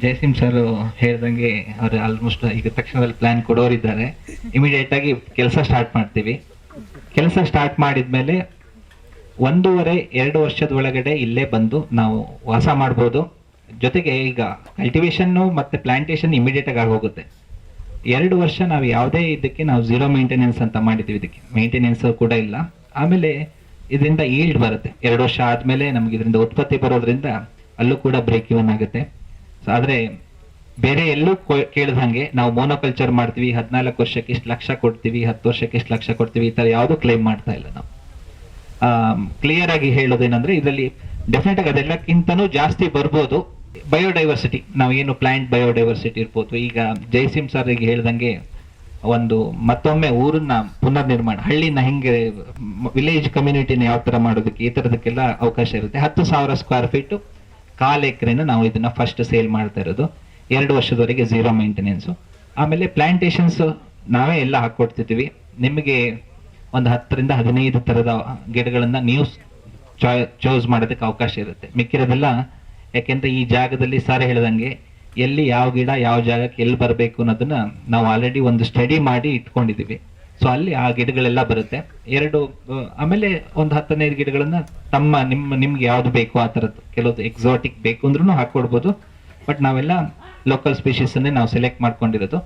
ಜಯಸಿಂಗ್ ಸರ್ ಹೇಳ್ದಂಗೆ ಅವ್ರು ಆಲ್ಮೋಸ್ಟ್ ಈಗ ತಕ್ಷಣದಲ್ಲಿ ಪ್ಲಾನ್ ಕೊಡೋರಿದ್ದಾರೆ. ಇಮಿಡಿಯೇಟ್ ಆಗಿ ಕೆಲಸ ಸ್ಟಾರ್ಟ್ ಮಾಡ್ತೀವಿ. ಕೆಲಸ ಸ್ಟಾರ್ಟ್ ಮಾಡಿದ್ಮೇಲೆ 1.5-2 ವರ್ಷದ ಒಳಗಡೆ ಇಲ್ಲೇ ಬಂದು ನಾವು ವಾಸ ಮಾಡ್ಬೋದು. ಜೊತೆಗೆ ಈಗ ಕಲ್ಟಿವೇಶನ್ ಮತ್ತೆ ಪ್ಲಾಂಟೇಶನ್ ಇಮಿಡಿಯೇಟ್ ಆಗಿ ಆಗೋಗುತ್ತೆ. 2 ವರ್ಷ ನಾವು ಯಾವುದೇ ಇದಕ್ಕೆ ನಾವು ಝೀರೋ ಮೇಂಟೆನೆನ್ಸ್ ಅಂತ ಮಾಡಿದ್ದೀವಿ. ಇದಕ್ಕೆ ಮೇಂಟೆನೆನ್ಸ್ ಕೂಡ ಇಲ್ಲ. ಆಮೇಲೆ ಇದರಿಂದ ಈಲ್ಡ್ ಬರುತ್ತೆ. 2 ವರ್ಷ ಆದ್ಮೇಲೆ ನಮ್ಗೆ ಇದರಿಂದ ಉತ್ಪತ್ತಿ ಬರೋದ್ರಿಂದ ಅಲ್ಲೂ ಕೂಡ ಬ್ರೇಕ್ ಇವನ್ ಆಗುತ್ತೆ. ಆದ್ರೆ ಬೇರೆ ಎಲ್ಲೂ ಕೇಳಿದಂಗೆ ನಾವು ಮೋನೋಕಲ್ಚರ್ ಮಾಡ್ತೀವಿ, 14 ವರ್ಷಕ್ಕೆ ಇಷ್ಟು ಲಕ್ಷ ಕೊಡ್ತೀವಿ, 10 ವರ್ಷಕ್ಕೆ ಇಷ್ಟು ಲಕ್ಷ ಕೊಡ್ತೀವಿ, ಈ ತರ ಯಾವ್ದು ಕ್ಲೈಮ್ ಮಾಡ್ತಾ ಇಲ್ಲ ನಾವು. ಕ್ಲಿಯರ್ ಆಗಿ ಹೇಳೋದೇನಂದ್ರೆ ಇದರಲ್ಲಿ ಡೆಫಿನೆಟ್ ಆಗಿ ಅದೆಲ್ಲಕ್ಕಿಂತನೂ ಜಾಸ್ತಿ ಬರ್ಬೋದು. ಬಯೋಡೈವರ್ಸಿಟಿ, ನಾವು ಏನು ಪ್ಲಾಂಟ್ ಬಯೋಡೈವರ್ಸಿಟಿ ಇರ್ಬೋದು. ಈಗ ಜಯಸಿಂಗ್ ಸರ್ ಈಗ ಹೇಳ್ದಂಗೆ ಒಂದು ಮತ್ತೊಮ್ಮೆ ಊರನ್ನ ಪುನರ್ ನಿರ್ಮಾಣ, ಹಳ್ಳಿನ ಹಿಂಗೆ ವಿಲೇಜ್ ಕಮ್ಯುನಿಟಿನ ಯಾವ ತರ ಮಾಡೋದಕ್ಕೆ, ಈ ತರದಕ್ಕೆಲ್ಲ ಅವಕಾಶ ಇರುತ್ತೆ. 10,000 ಸ್ಕ್ವೇರ್ ಫೀಟ್ 1/4 ಎಕರೆನ ನಾವು ಇದನ್ನ ಫಸ್ಟ್ ಸೇಲ್ ಮಾಡ್ತಾ ಇರೋದು. 2 ವರ್ಷದವರೆಗೆ ಝೀರೋ ಮೇಂಟೆನೆನ್ಸ್. ಆಮೇಲೆ ಪ್ಲಾಂಟೇಶನ್ಸ್ ನಾವೇ ಎಲ್ಲ ಹಾಕೊಡ್ತಿದ್ದೀವಿ. ನಿಮಗೆ ಒಂದು 10ರಿಂದ 15 ತರದ ಗಿಡಗಳನ್ನ ನೀವು ಚೂಸ್ ಮಾಡೋದಕ್ಕೆ ಅವಕಾಶ ಇರುತ್ತೆ. ಮಿಕ್ಕಿರೋದೆಲ್ಲ ಯಾಕೆಂದ್ರೆ ಈ ಜಾಗದಲ್ಲಿ ಸರ್ ಹೇಳ್ದಂಗೆ ಎಲ್ಲಿ ಯಾವ ಗಿಡ ಯಾವ ಜಾಗಕ್ಕೆ ಎಲ್ಲಿ ಬರಬೇಕು ಅನ್ನೋದನ್ನ ನಾವು ಆಲ್ರೆಡಿ ಒಂದು ಸ್ಟಡಿ ಮಾಡಿ ಇಟ್ಕೊಂಡಿದೀವಿ. ಸೊ ಅಲ್ಲಿ ಆ ಗಿಡಗಳೆಲ್ಲ ಬರುತ್ತೆ. ಆಮೇಲೆ ಒಂದು 10-15 ಗಿಡಗಳನ್ನ ನಿಮ್ಗೆ ಯಾವ್ದು ಬೇಕು ಆ ತರದ್ದು, ಕೆಲವೊಂದು ಎಕ್ಸಾಟಿಕ್ ಬೇಕು ಅಂದ್ರೂ ಹಾಕೊಡ್ಬೋದು. ಬಟ್ ನಾವೆಲ್ಲ ಲೋಕಲ್ ಸ್ಪೀಶೀಸ್ ಅನ್ನೇ ನಾವು ಸೆಲೆಕ್ಟ್ ಮಾಡ್ಕೊಂಡಿರೋದು.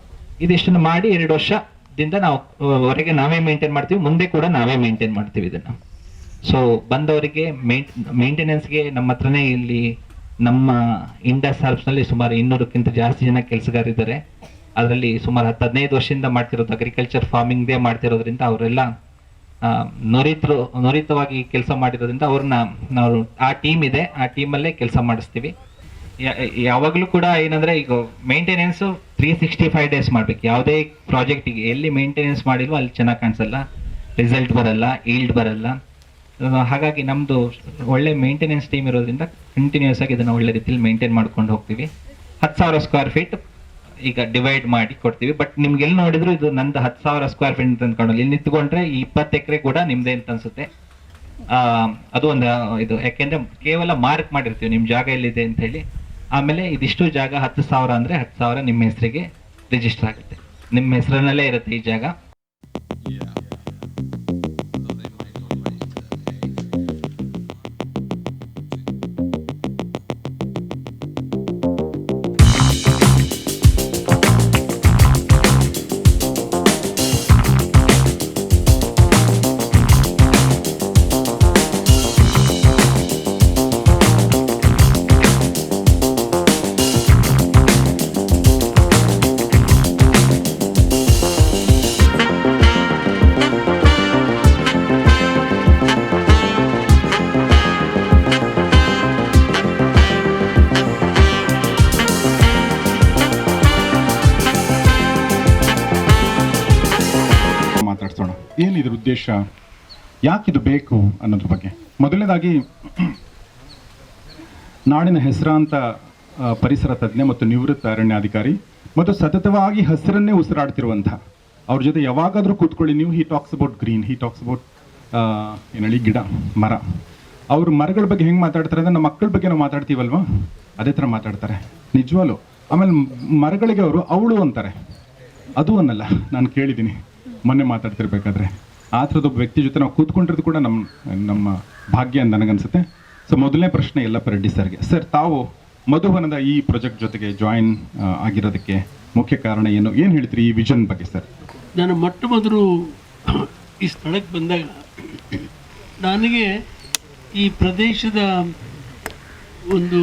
ಇದಿಷ್ಟನ್ನು ಮಾಡಿ 2 ವರ್ಷದಿಂದ ನಾವು ಹೊರಗೆ ನಾವೇ ಮೇಂಟೈನ್ ಮಾಡ್ತೀವಿ, ಮುಂದೆ ಕೂಡ ನಾವೇ ಮೇಂಟೈನ್ ಮಾಡ್ತೀವಿ ಇದನ್ನ. ಸೊ ಬಂದವರಿಗೆ ಮೇಂಟೆನೆನ್ಸ್ಗೆ ನಮ್ಮ ಹತ್ರನೇ ಇಲ್ಲಿ ನಮ್ಮ ಇಂಡಸ್ ಹರ್ಬ್ಸ್ ನಲ್ಲಿ ಸುಮಾರು 200ಕ್ಕಿಂತ ಜಾಸ್ತಿ ಜನ ಕೆಲಸಗಾರಿದ್ದಾರೆ. ಅದರಲ್ಲಿ ಸುಮಾರು 10-15 ವರ್ಷದಿಂದ ಮಾಡ್ತಿರೋದು ಅಗ್ರಿಕಲ್ಚರ್ ಫಾರ್ಮಿಂಗ್ ಮಾಡ್ತಿರೋದ್ರಿಂದ ಅವರೆಲ್ಲ ನುರಿತವಾಗಿ ಕೆಲಸ ಮಾಡಿರೋದ್ರಿಂದ ಅವ್ರನ್ನ ನಾವು ಆ ಟೀಮ್ ಇದೆ, ಆ ಟೀಮಲ್ಲೇ ಕೆಲಸ ಮಾಡಿಸ್ತೀವಿ. ಯಾವಾಗಲೂ ಕೂಡ ಏನಂದ್ರೆ ಈಗ ಮೇಂಟೆನೆನ್ಸ್ 365 ಡೇಸ್ ಮಾಡ್ಬೇಕು. ಯಾವುದೇ ಪ್ರಾಜೆಕ್ಟಿಗೆ ಎಲ್ಲಿ ಮೇಂಟೆನೆನ್ಸ್ ಮಾಡಿಲ್ವೋ ಅಲ್ಲಿ ಚೆನ್ನಾಗಿ ಕಾಣಿಸಲ್ಲ, ರಿಸಲ್ಟ್ ಬರಲ್ಲ, ಈಲ್ಡ್ ಬರಲ್ಲ. ಹಾಗಾಗಿ ನಮ್ದು ಒಳ್ಳೆ ಮೇಂಟೆನೆನ್ಸ್ ಟೀಮ್ ಇರೋದ್ರಿಂದ ಕಂಟಿನ್ಯೂಸ್ ಆಗಿ ಇದನ್ನ ಒಳ್ಳೆ ರೀತಿಯಲ್ಲಿ ಮೇಂಟೈನ್ ಮಾಡ್ಕೊಂಡು ಹೋಗ್ತೀವಿ. 10,000 ಸ್ಕ್ವೇರ್ ಫೀಟ್ ಈಗ ಡಿವೈಡ್ ಮಾಡಿ ಕೊಡ್ತೀವಿ. ಬಟ್ ನಿಮ್ಗೆ ಎಲ್ಲಿ ನೋಡಿದ್ರು ಇದು ನಂದು 10,000 ಸ್ಕ್ವೇರ್ ಫೀಟ್ ಅಂತ ಅನ್ಕೊಂಡು ಇಲ್ಲಿ ನಿಂತ್ಕೊಂಡ್ರೆ ಈ 20 ಎಕರೆ ಕೂಡ ನಿಮ್ದೇ ಅಂತ ಅನ್ಸುತ್ತೆ. ಅದು ಒಂದು ಇದು, ಯಾಕೆಂದ್ರೆ ಕೇವಲ ಮಾರ್ಕ್ ಮಾಡಿರ್ತೀವಿ ನಿಮ್ ಜಾಗ ಎಲ್ಲಿದೆ ಅಂತ ಹೇಳಿ. ಆಮೇಲೆ ಇದಿಷ್ಟು ಜಾಗ 10,000 ಅಂದ್ರೆ 10,000 ನಿಮ್ಮ ಹೆಸರಿಗೆ ರಿಜಿಸ್ಟರ್ ಆಗುತ್ತೆ, ನಿಮ್ಮ ಹೆಸರಿನಲ್ಲೇ ಇರುತ್ತೆ ಈ ಜಾಗ. ಉದ್ದೇಶ, ಯಾಕಿದು ಬೇಕು ಅನ್ನೋದ್ರ ಬಗ್ಗೆ. ಮೊದಲನೇದಾಗಿ, ನಾಡಿನ ಹೆಸರಾಂತ ಪರಿಸರ ತಜ್ಞ ಮತ್ತು ನಿವೃತ್ತ ಅರಣ್ಯಾಧಿಕಾರಿ ಮತ್ತು ಸತತವಾಗಿ ಹಸಿರನ್ನೇ ಉಸಿರಾಡ್ತಿರುವಂಥ ಅವ್ರ ಜೊತೆ ಯಾವಾಗಾದರೂ ಕೂತ್ಕೊಳ್ಳಿ ನೀವು. He talks about green, he talks about ಏನೇಳಿ ಗಿಡ ಮರ. ಅವ್ರ ಮರಗಳ ಬಗ್ಗೆ ಹೆಂಗೆ ಮಾತಾಡ್ತಾರೆ ಅಂದರೆ ನಮ್ಮ ಮಕ್ಕಳ ಬಗ್ಗೆ ನಾವು ಮಾತಾಡ್ತೀವಲ್ವ, ಅದೇ ಥರ ಮಾತಾಡ್ತಾರೆ ನಿಜವಾಗ್ಲೂ. ಆಮೇಲೆ ಮರಗಳಿಗೆ ಅವರು ಅವಳು ಅಂತಾರೆ, ಅದು ಅನ್ನಲ್ಲ. ನಾನು ಕೇಳಿದ್ದೀನಿ ಮೊನ್ನೆ ಮಾತಾಡ್ತಿರ್ಬೇಕಾದ್ರೆ. ಆ ಥರದೊಬ್ಬ ವ್ಯಕ್ತಿ ಜೊತೆ ನಾವು ಕೂತ್ಕೊಂಡಿರೋದು ಕೂಡ ನಮ್ಮ ಭಾಗ್ಯ ಅಂತ ನನಗನ್ಸುತ್ತೆ. ಸೊ ಮೊದಲನೇ ಪ್ರಶ್ನೆ ಯಲ್ಲಪ್ಪ ರೆಡ್ಡಿ ಸರ್ಗೆ. ಸರ್, ತಾವು ಮಧುವನದ ಈ ಪ್ರಾಜೆಕ್ಟ್ ಜೊತೆಗೆ ಜಾಯಿನ್ ಆಗಿರೋದಕ್ಕೆ ಮುಖ್ಯ ಕಾರಣ ಏನು ಹೇಳ್ತೀರಿ ಈ ವಿಷನ್ ಬಗ್ಗೆ ಸರ್? ನಾನು ಮೊಟ್ಟ ಮೊದಲು ಈ ಸ್ಥಳಕ್ಕೆ ಬಂದಾಗ ನನಗೆ ಈ ಪ್ರದೇಶದ ಒಂದು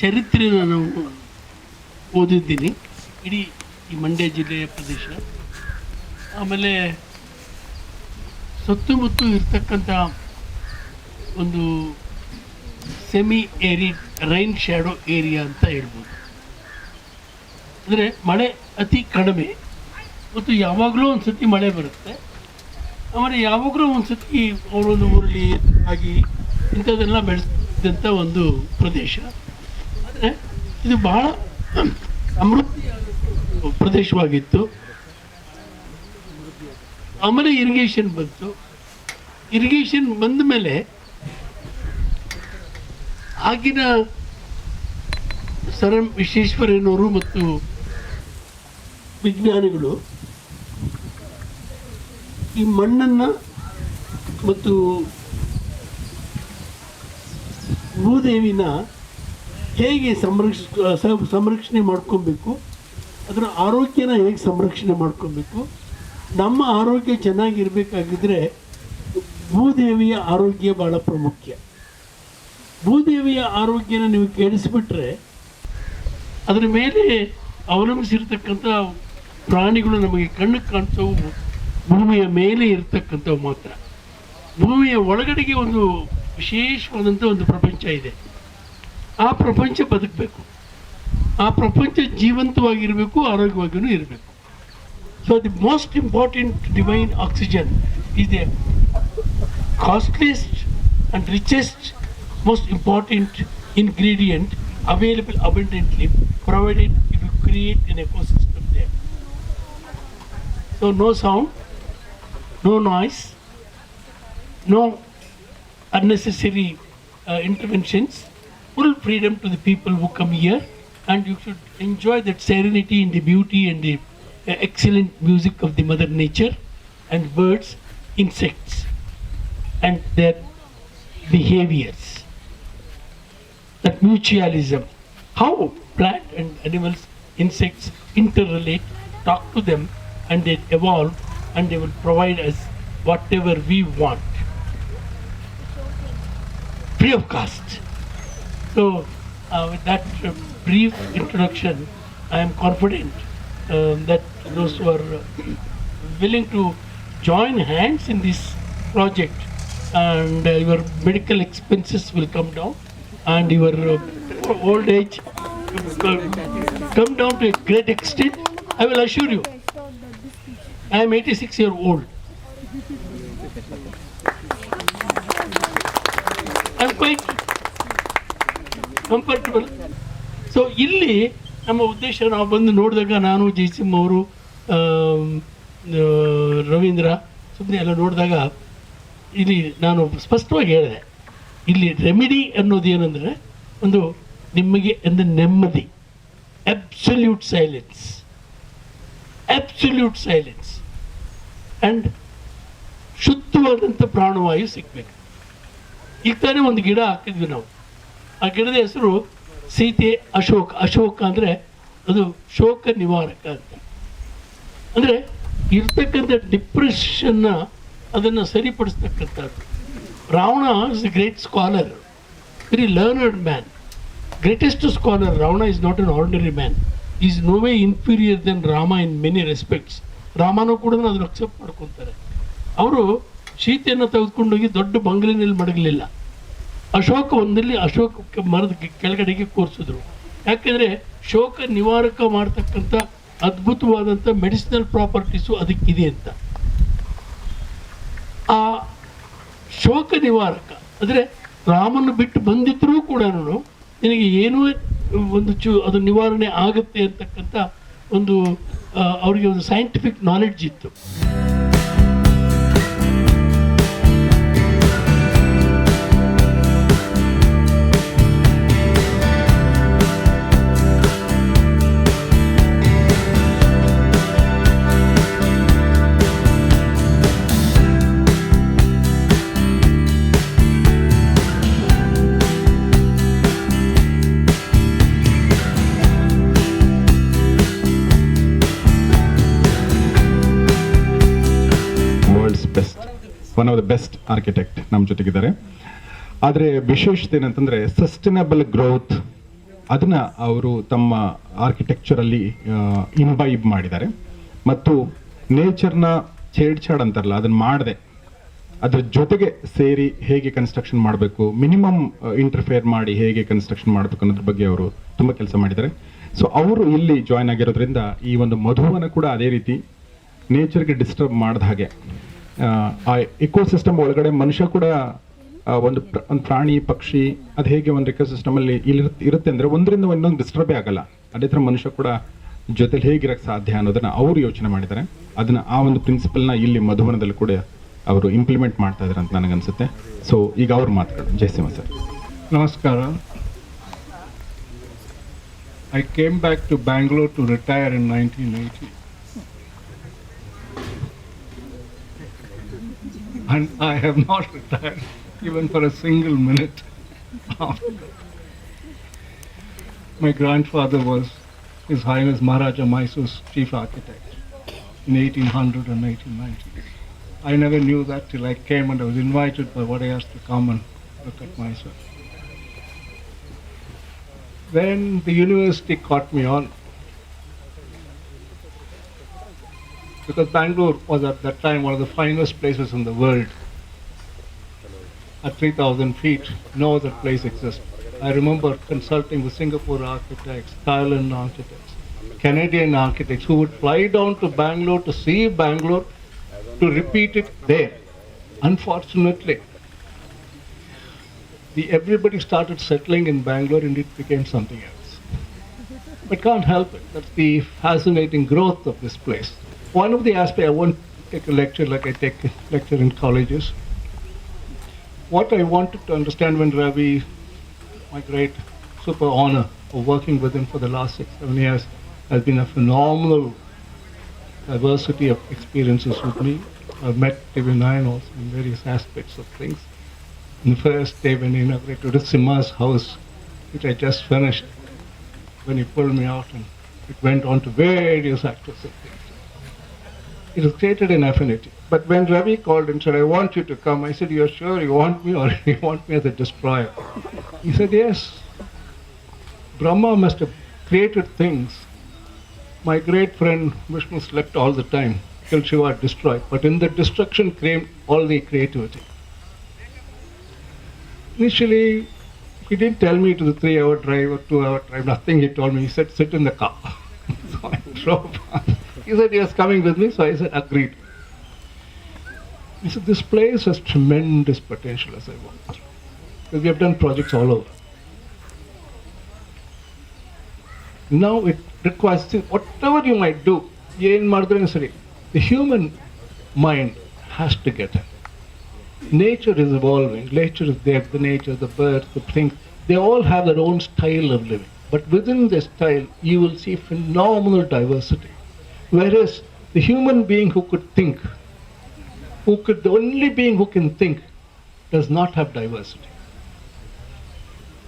ಚರಿತ್ರೆನ ನಾವು ಓದಿದ್ದೀನಿ, ಇಡೀ ಈ ಮಂಡ್ಯ ಜಿಲ್ಲೆಯ ಪ್ರದೇಶ. ಆಮೇಲೆ ಸುತ್ತಮುತ್ತ ಇರ್ತಕ್ಕಂಥ ಒಂದು semi arid rain shadow area ಅಂತ ಹೇಳ್ಬೋದು. ಅಂದರೆ ಮಳೆ ಅತಿ ಕಡಿಮೆ ಮತ್ತು ಯಾವಾಗಲೂ ಒಂದು ಸತಿ ಮಳೆ ಬರುತ್ತೆ. ಆಮೇಲೆ ಯಾವಾಗಲೂ ಒಂದು ಸತಿ ಅವರೊಂದು ಉರುಳಿ ಆಗಿ ಇಂಥದ್ದೆಲ್ಲ ಬೆಳೆಸಿದಂಥ ಒಂದು ಪ್ರದೇಶ. ಆದರೆ ಇದು ಬಹಳ ಸಮೃದ್ಧಿಯಾದ ಪ್ರದೇಶವಾಗಿತ್ತು. ಆಮೇಲೆ ಇರಿಗೇಷನ್ ಬಂತು. ಇರಿಗೇಷನ್ ಬಂದ ಮೇಲೆ ಆಗಿನ ಸರ್ ಎಂ ವಿಶ್ವೇಶ್ವರಯ್ಯನವರು ಮತ್ತು ವಿಜ್ಞಾನಿಗಳು ಈ ಮಣ್ಣನ್ನು ಮತ್ತು ಭೂದೇವಿನ ಹೇಗೆ ಸಂರಕ್ಷಣೆ ಮಾಡ್ಕೊಬೇಕು, ಅದರ ಆರೋಗ್ಯನ ಹೇಗೆ ಸಂರಕ್ಷಣೆ ಮಾಡ್ಕೊಬೇಕು, ನಮ್ಮ ಆರೋಗ್ಯ ಚೆನ್ನಾಗಿರಬೇಕಾಗಿದ್ದರೆ ಭೂದೇವಿಯ ಆರೋಗ್ಯ ಭಾಳ ಪ್ರಾಮುಖ್ಯ. ಭೂದೇವಿಯ ಆರೋಗ್ಯನ ನೀವು ಕೆಡಿಸಿಬಿಟ್ರೆ ಅದರ ಮೇಲೆ ಅವಲಂಬಿಸಿರ್ತಕ್ಕಂಥ ಪ್ರಾಣಿಗಳು ನಮಗೆ ಕಣ್ಣಿಗೆ ಕಾಣಿಸೋವು ಭೂಮಿಯ ಮೇಲೆ ಇರತಕ್ಕಂಥವು ಮಾತ್ರ. ಭೂಮಿಯ ಒಳಗಡೆಗೆ ಒಂದು ವಿಶೇಷವಾದಂಥ ಒಂದು ಪ್ರಪಂಚ ಇದೆ. ಆ ಪ್ರಪಂಚ ಬದುಕಬೇಕು, ಆ ಪ್ರಪಂಚ ಜೀವಂತವಾಗಿರಬೇಕು, ಆರೋಗ್ಯವಾಗಿಯೂ ಇರಬೇಕು. So the most important divine oxygen is the costliest and richest most important ingredient available abundantly, provided if you create an ecosystem there. So no sound, no noise, no unnecessary interventions, full freedom to the people who come here, and you should enjoy that serenity and the beauty and the excellent music of the mother nature and birds, insects and their behaviors. That mutualism, how plant and animals, insects interrelate, talk to them, and they evolve, and they will provide us whatever we want, free of cost. So, with that brief introduction, I am confident that those who are willing to join hands in this project, and your medical expenses will come down, and your old age come down to a great extent. I will assure you, I am 86 years old. I am quite comfortable. So ಇಲ್ಲಿ ನಮ್ಮ ಉದ್ದೇಶ, ನಾವು ಬಂದು ನೋಡಿದಾಗ ನಾನು ಜಯಸಿಂಹ ಅವರು ರವೀಂದ್ರ ಸುಮ್ಮನೆ ಎಲ್ಲ ನೋಡಿದಾಗ ಇಲ್ಲಿ ನಾನು ಸ್ಪಷ್ಟವಾಗಿ ಹೇಳಿದೆ, ಇಲ್ಲಿ ರೆಮಿಡಿ ಅನ್ನೋದು ಏನಂದರೆ ಒಂದು ನಿಮಗೆ ಒಂದು ನೆಮ್ಮದಿ, ಅಬ್ಸಲ್ಯೂಟ್ ಸೈಲೆನ್ಸ್ ಆ್ಯಂಡ್ ಶುದ್ಧವಾದಂಥ ಪ್ರಾಣವಾಯು ಸಿಗಬೇಕು. ಈಗ ತಾನೇ ಒಂದು ಗಿಡ ಹಾಕಿದ್ವಿ ನಾವು, ಆ ಗಿಡದ ಹೆಸರು ಸೀತೆ ಅಶೋಕ ಅಂದರೆ ಅದು ಶೋಕ ನಿವಾರಕ ಅಂತ. ಅಂದರೆ ಇರ್ತಕ್ಕಂಥ ಡಿಪ್ರೆಷನ್ನ ಅದನ್ನು ಸರಿಪಡಿಸ್ತಕ್ಕಂಥದ್ದು. Ravana is a great scholar, very learned man, greatest scholar. Ravana is not an ordinary man. He is no way inferior than Rama in many respects. ರಾಮನೂ ಕೂಡ ಅದನ್ನು ಅಕ್ಸೆಪ್ಟ್ ಮಾಡ್ಕೊತಾರೆ. ಅವರು ಸೀತೆಯನ್ನು ತೆಗೆದುಕೊಂಡೋಗಿ ದೊಡ್ಡ ಬಂಗಲಿನಲ್ಲಿ ಮಡಗಲಿಲ್ಲ, ಅಶೋಕ ಒಂದಲ್ಲಿ ಅಶೋಕ ಮರದ ಕೆಳಗಡೆಗೆ ಕೂರಿಸಿದ್ರು. ಯಾಕೆಂದರೆ ಶೋಕ ನಿವಾರಕ ಮಾಡ್ತಕ್ಕಂಥ ಅದ್ಭುತವಾದಂಥ ಮೆಡಿಸಿನಲ್ ಪ್ರಾಪರ್ಟೀಸು ಅದಕ್ಕಿದೆ ಅಂತ. ಶೋಕ ನಿವಾರಕ. ಅಂದರೆ ರಾಮನ್ನು ಬಿಟ್ಟು ಬಂದಿದ್ರೂ ಕೂಡ ನಿನಗೆ ಏನೂ ಒಂದು ಅದು ನಿವಾರಣೆ ಆಗುತ್ತೆ ಅಂತಕ್ಕಂಥ ಒಂದು ಅವರಿಗೆ ಒಂದು ಸೈಂಟಿಫಿಕ್ ನಾಲೆಡ್ಜ್ ಇತ್ತು. One of the best architect ನಮ್ಮ ಜೊತೆಗಿದ್ದಾರೆ. ಆದರೆ ವಿಶೇಷತೆ ಏನಂತಂದರೆ ಸಸ್ಟೈನಬಲ್ ಗ್ರೋತ್ ಅದನ್ನು ಅವರು ತಮ್ಮ ಆರ್ಕಿಟೆಕ್ಚರಲ್ಲಿ ಇಂಬೈಬ್ ಮಾಡಿದ್ದಾರೆ. ಮತ್ತು ನೇಚರ್ನ ಛೇಡ್ಛಾಡ್ ಅಂತಾರಲ್ಲ, ಅದನ್ನು ಮಾಡದೆ ಅದ್ರ ಜೊತೆಗೆ ಸೇರಿ ಹೇಗೆ ಕನ್ಸ್ಟ್ರಕ್ಷನ್ ಮಾಡಬೇಕು, ಮಿನಿಮಮ್ ಇಂಟರ್ಫೇರ್ ಮಾಡಿ ಹೇಗೆ ಕನ್ಸ್ಟ್ರಕ್ಷನ್ ಮಾಡಬೇಕು ಅನ್ನೋದ್ರ ಬಗ್ಗೆ ಅವರು ತುಂಬ ಕೆಲಸ ಮಾಡಿದ್ದಾರೆ. ಸೊ ಅವರು ಇಲ್ಲಿ ಜಾಯ್ನ್ ಆಗಿರೋದ್ರಿಂದ ಈ ಒಂದು ಮಧುವನ ಕೂಡ ಅದೇ ರೀತಿ ನೇಚರ್ಗೆ ಡಿಸ್ಟರ್ಬ್ ಮಾಡಿದ ಹಾಗೆ ಆ ಇಕೋಸಿಸ್ಟಮ್ ಒಳಗಡೆ ಮನುಷ್ಯ ಕೂಡ ಒಂದು ಪ್ರಾಣಿ ಪಕ್ಷಿ ಅದು ಹೇಗೆ ಒಂದು ಇಕೋಸಿಸ್ಟಮಲ್ಲಿ ಇಲ್ಲಿ ಇರುತ್ತೆ ಅಂದರೆ ಒಂದರಿಂದ ಇನ್ನೊಂದು ಡಿಸ್ಟರ್ಬೇ ಆಗಲ್ಲ, ಅದೇ ಥರ ಮನುಷ್ಯ ಕೂಡ ಜೊತೆಲಿ ಹೇಗಿರಕ್ಕೆ ಸಾಧ್ಯ ಅನ್ನೋದನ್ನ ಅವರು ಯೋಚನೆ ಮಾಡಿದ್ದಾರೆ. ಅದನ್ನ ಆ ಒಂದು ಪ್ರಿನ್ಸಿಪಲ್ನ ಇಲ್ಲಿ ಮಧುವನದಲ್ಲಿ ಕೂಡ ಅವರು ಇಂಪ್ಲಿಮೆಂಟ್ ಮಾಡ್ತಾ ಇದ್ದಾರೆ ಅಂತ ನನಗನ್ಸುತ್ತೆ. ಸೊ ಈಗ ಅವ್ರು ಮಾತಾಡೋದು. ಜಯಸಿಂಹ ಸರ್. ನಮಸ್ಕಾರ. I came back to Bangalore to retire in 1980. And I have not retired even for a single minute after that. My grandfather was His Highness Maharaja Mysore's chief architect in 1800 and 1890. I never knew that till I came and I was invited by Wadayars to come and look at Mysore. Then the university caught me on, because Bangalore was at that time one of the finest places in the world. At 3,000 feet, no other place exists. I remember consulting with Singapore architects, Thailand architects, Canadian architects who would fly down to Bangalore to see Bangalore, to repeat it there. Unfortunately, everybody started settling in Bangalore and it became something else. But can't help it. That's the fascinating growth of this place. One of the aspects, I won't take a lecture like I take a lecture in colleges. What I wanted to understand when Ravi, my great super honor of working with him for the last 6-7 years, has been a phenomenal diversity of experiences with me. I've met TV9 also in various aspects of things. In the first day when he inaugurated Simha's house, which I just finished, when he pulled me out and it went on to various actors of things. It has created an affinity. But when Ravi called and said, I want you to come, I said, you're sure you want me or you want me as a destroyer? He said, yes. Brahma must have created things. My great friend Vishnu slept all the time till Shiva destroyed. But in the destruction came all the creativity. Initially, he didn't tell me to the 3-hour drive or 2-hour drive, nothing he told me. He said, sit in the car. So I drove. He said he was coming with me, so I said, agreed. He said, this place has tremendous potential as I walked. Because we have done projects all over. Now it requires, whatever you might do, the human mind has to get in. Nature is evolving, nature is there, the nature, the birds, the things, they all have their own style of living. But within their style, you will see phenomenal diversity. Whereas the human being who could think, the only being who can think, does not have diversity.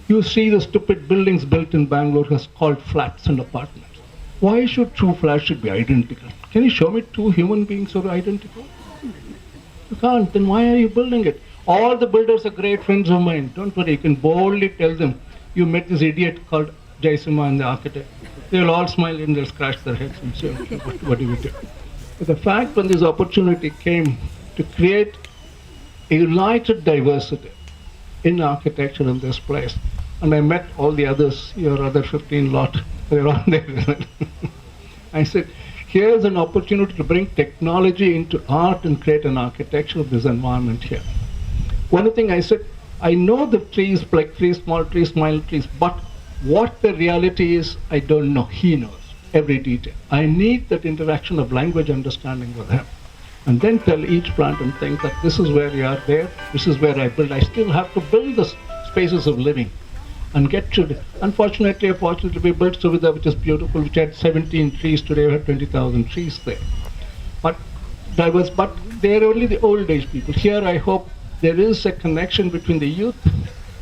You see the stupid buildings built in Bangalore as called flats and apartments. Why should two flats should be identical? Can you show me two human beings who are identical? You can't. Then why are you building it? All the builders are great friends of mine. Don't worry. You can boldly tell them you met this idiot called Jaysimha and the architect. They'll all smile and they'll scratch their heads and say, what do we do? But the fact when this opportunity came to create a united diversity in architecture in this place, and I met all the others, your other 15 lot, they're all there. I said, here's an opportunity to bring technology into art and create an architecture of this environment here. One thing I said, I know the trees, black trees, small trees, mild trees, but what the reality is, I don't know. He knows every detail. I need that interaction of language understanding with him. And then tell each plant and think that this is where you are there, this is where I build. I still have to build the spaces of living and get to it. Unfortunately, fortunately, we built Suvidha, which is beautiful, which had 17 trees. Today we have 20,000 trees there. But diverse, but they're only the old age people. Here I hope there is a connection between the youth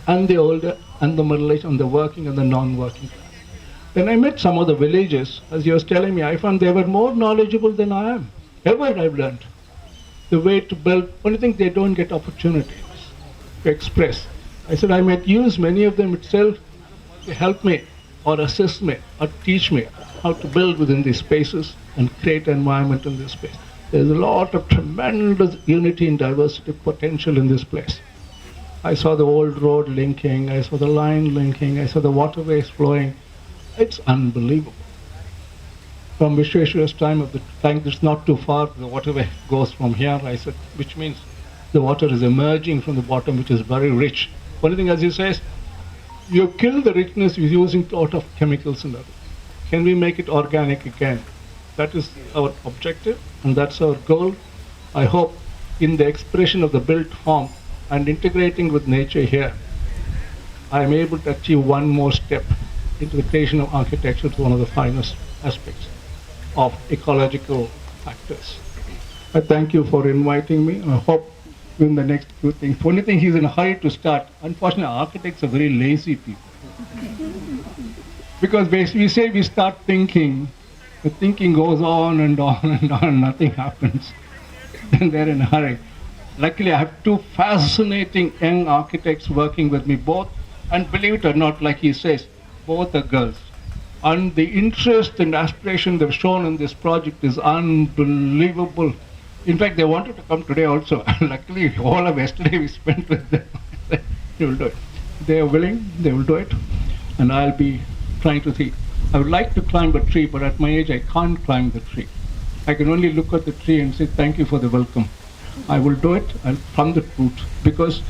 and the older and the middle age and the working and the non-working class. When I met some of the villagers, as you was telling me, I found they were more knowledgeable than I am. Ever I've learned the way to build. Only thing, they don't get opportunities to express. I said I might use many of them itself to help me or assist me or teach me how to build within these spaces and create an environment in this space. There's a lot of tremendous unity and diversity potential in this place. I saw the old road linking, I saw the line linking, I saw the waterways flowing. It's unbelievable. From Vishweshwara's time of the tank, it's not too far, the waterway goes from here, I said, which means the water is emerging from the bottom, which is very rich. Only thing, as he says, you kill the richness using a lot of chemicals and other. Can we make it organic again? That is our objective and that's our goal. I hope in the expression of the built form and integrating with nature here, I am able to achieve one more step into the creation of architecture to one of the finest aspects of ecological factors. I thank you for inviting me. I hope in the next few things. Only thing, he's in a hurry to start. Unfortunately, architects are very lazy people. Because we say we start thinking, the thinking goes on and on and on, nothing happens. Then they're in a hurry. Luckily, I have two fascinating young architects working with me, both, and believe it or not, like he says, both are girls. And the interest and aspiration they've shown in this project is unbelievable. In fact, they wanted to come today also. Luckily, all of yesterday we spent with them. They will do it. They are willing, they will do it. And I'll be trying to see. I would like to climb a tree, but at my age, I can't climb the tree. I can only look at the tree and say, thank you for the welcome. I will do it from the root. Because,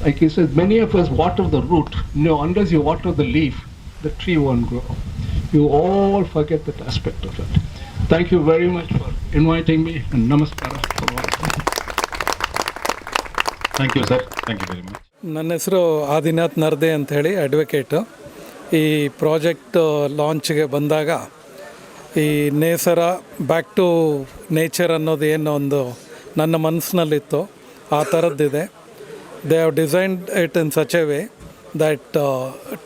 like he says, many of us water the root. No, unless you water the leaf, the tree won't grow. You all forget that aspect of it. Thank you very much for inviting me, and namaskara for all. Thank you sir, thank you very much. ನನ್ನ ಹೆಸರು ಆದಿನಾಥ್ ನರ್ದೆ ಅಂಥೇಳಿ ಅಡ್ವೊಕೇಟು. ಈ ಪ್ರಾಜೆಕ್ಟ್ ಲಾಂಚ್ಗೆ ಬಂದಾಗ ಈ ನೇಸರ ಬ್ಯಾಕ್ ಟು ನೇಚರ್ ಅನ್ನೋದು ಏನೋ ಒಂದು ನನ್ನ ಮನಸ್ಸಿನಲ್ಲಿತ್ತು, ಆ ಥರದ್ದಿದೆ. They have designed it in such a way that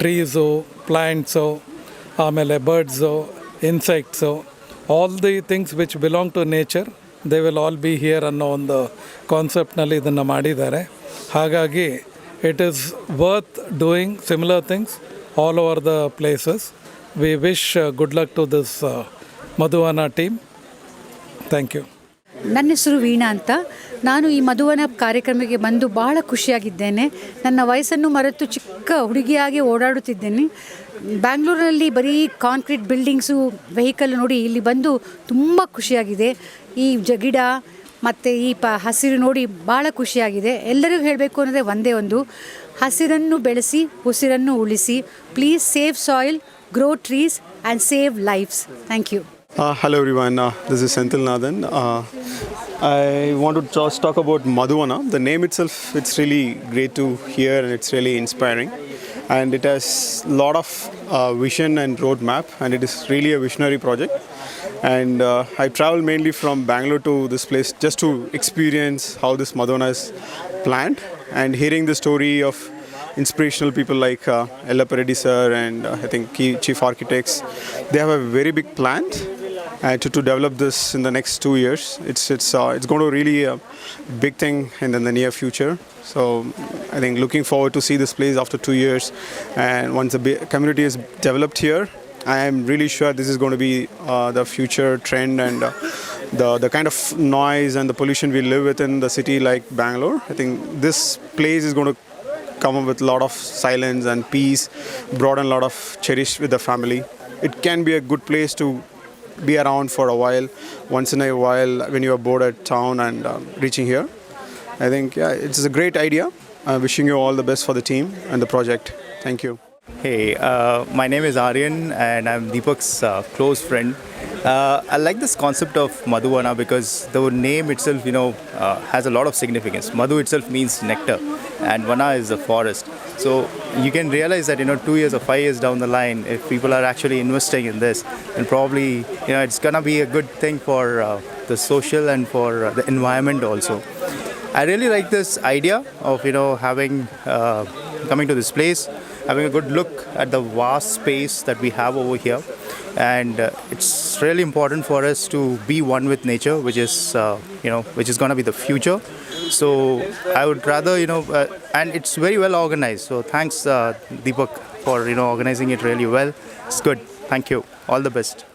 trees, plants, ಆಮೇಲೆ birds, insects, all the things which belong to nature they will all be here ಅನ್ನೋ ಒಂದು ಕಾನ್ಸೆಪ್ಟ್ನಲ್ಲಿ ಇದನ್ನು ಮಾಡಿದ್ದಾರೆ. ಹಾಗಾಗಿ it is worth doing similar things all over the places. We wish good luck to this Madhuvana team. Thank you. ನನ್ನ ಹೆಸರು ವೀಣಾ ಅಂತ. ನಾನು ಈ ಮಧುವನ ಕಾರ್ಯಕ್ರಮಕ್ಕೆ ಬಂದು ಭಾಳ ಖುಷಿಯಾಗಿದ್ದೇನೆ. ನನ್ನ ವಯಸ್ಸನ್ನು ಮರೆತು ಚಿಕ್ಕ ಹುಡುಗಿಯಾಗಿ ಓಡಾಡುತ್ತಿದ್ದೇನೆ. ಬ್ಯಾಂಗ್ಳೂರಿನಲ್ಲಿ ಬರೀ ಕಾಂಕ್ರೀಟ್ ಬಿಲ್ಡಿಂಗ್ಸು, ವೆಹಿಕಲ್ ನೋಡಿ ಇಲ್ಲಿ ಬಂದು ತುಂಬ ಖುಷಿಯಾಗಿದೆ. ಈ ಗಿಡ ಮತ್ತು ಈ ಹಸಿರು ನೋಡಿ ಭಾಳ ಖುಷಿಯಾಗಿದೆ. ಎಲ್ಲರಿಗೂ ಹೇಳಬೇಕು ಅನ್ನೋದೇ ಒಂದೇ ಒಂದು, ಹಸಿರನ್ನು ಬೆಳೆಸಿ ಉಸಿರನ್ನು ಉಳಿಸಿ. Please save soil, grow trees and save lives. Thank you. Hello everyone, this is Senthil Nathan. I want to just talk about Madhuvana. The name itself, it's really great to hear and it's really inspiring. And it has a lot of vision and roadmap, and it is really a visionary project. And I travel mainly from Bangalore to this place just to experience how this Madhuvana is planned, and hearing the story of inspirational people like Ellappa sir and I think key chief architects. They have a very big plan to develop this in the next 2 years. It's going to really a big thing in the near future. So I think looking forward to see this place after 2 years, and once the community is developed here, I am really sure this is going to be the future trend, and the kind of noise and the pollution we live with in the city like Bangalore. I think this place is going to come up with a lot of silence and peace, brought in a lot of cherish with the family. It can be a good place to be around for a while, once in a while when you are bored at town and reaching here. I think it's a great idea, I'm wishing you all the best for the team and the project. Thank you. Hey, my name is Aryan and I'm Deepak's close friend. I like this concept of Madhuvana because the name itself, has a lot of significance. Madhu itself means nectar and Vana is the forest. So you can realize that, 2 years or 5 years down the line, if people are actually investing in this, then probably, it's going to be a good thing for the social and for the environment also. I really like this idea of, having, coming to this place, having a good look at the vast space that we have over here. And it's really important for us to be one with nature, which is going to be the future. So I would rather, and it's very well organized. So thanks, Deepak, for, organizing it really well. It's good. Thank you. All the best.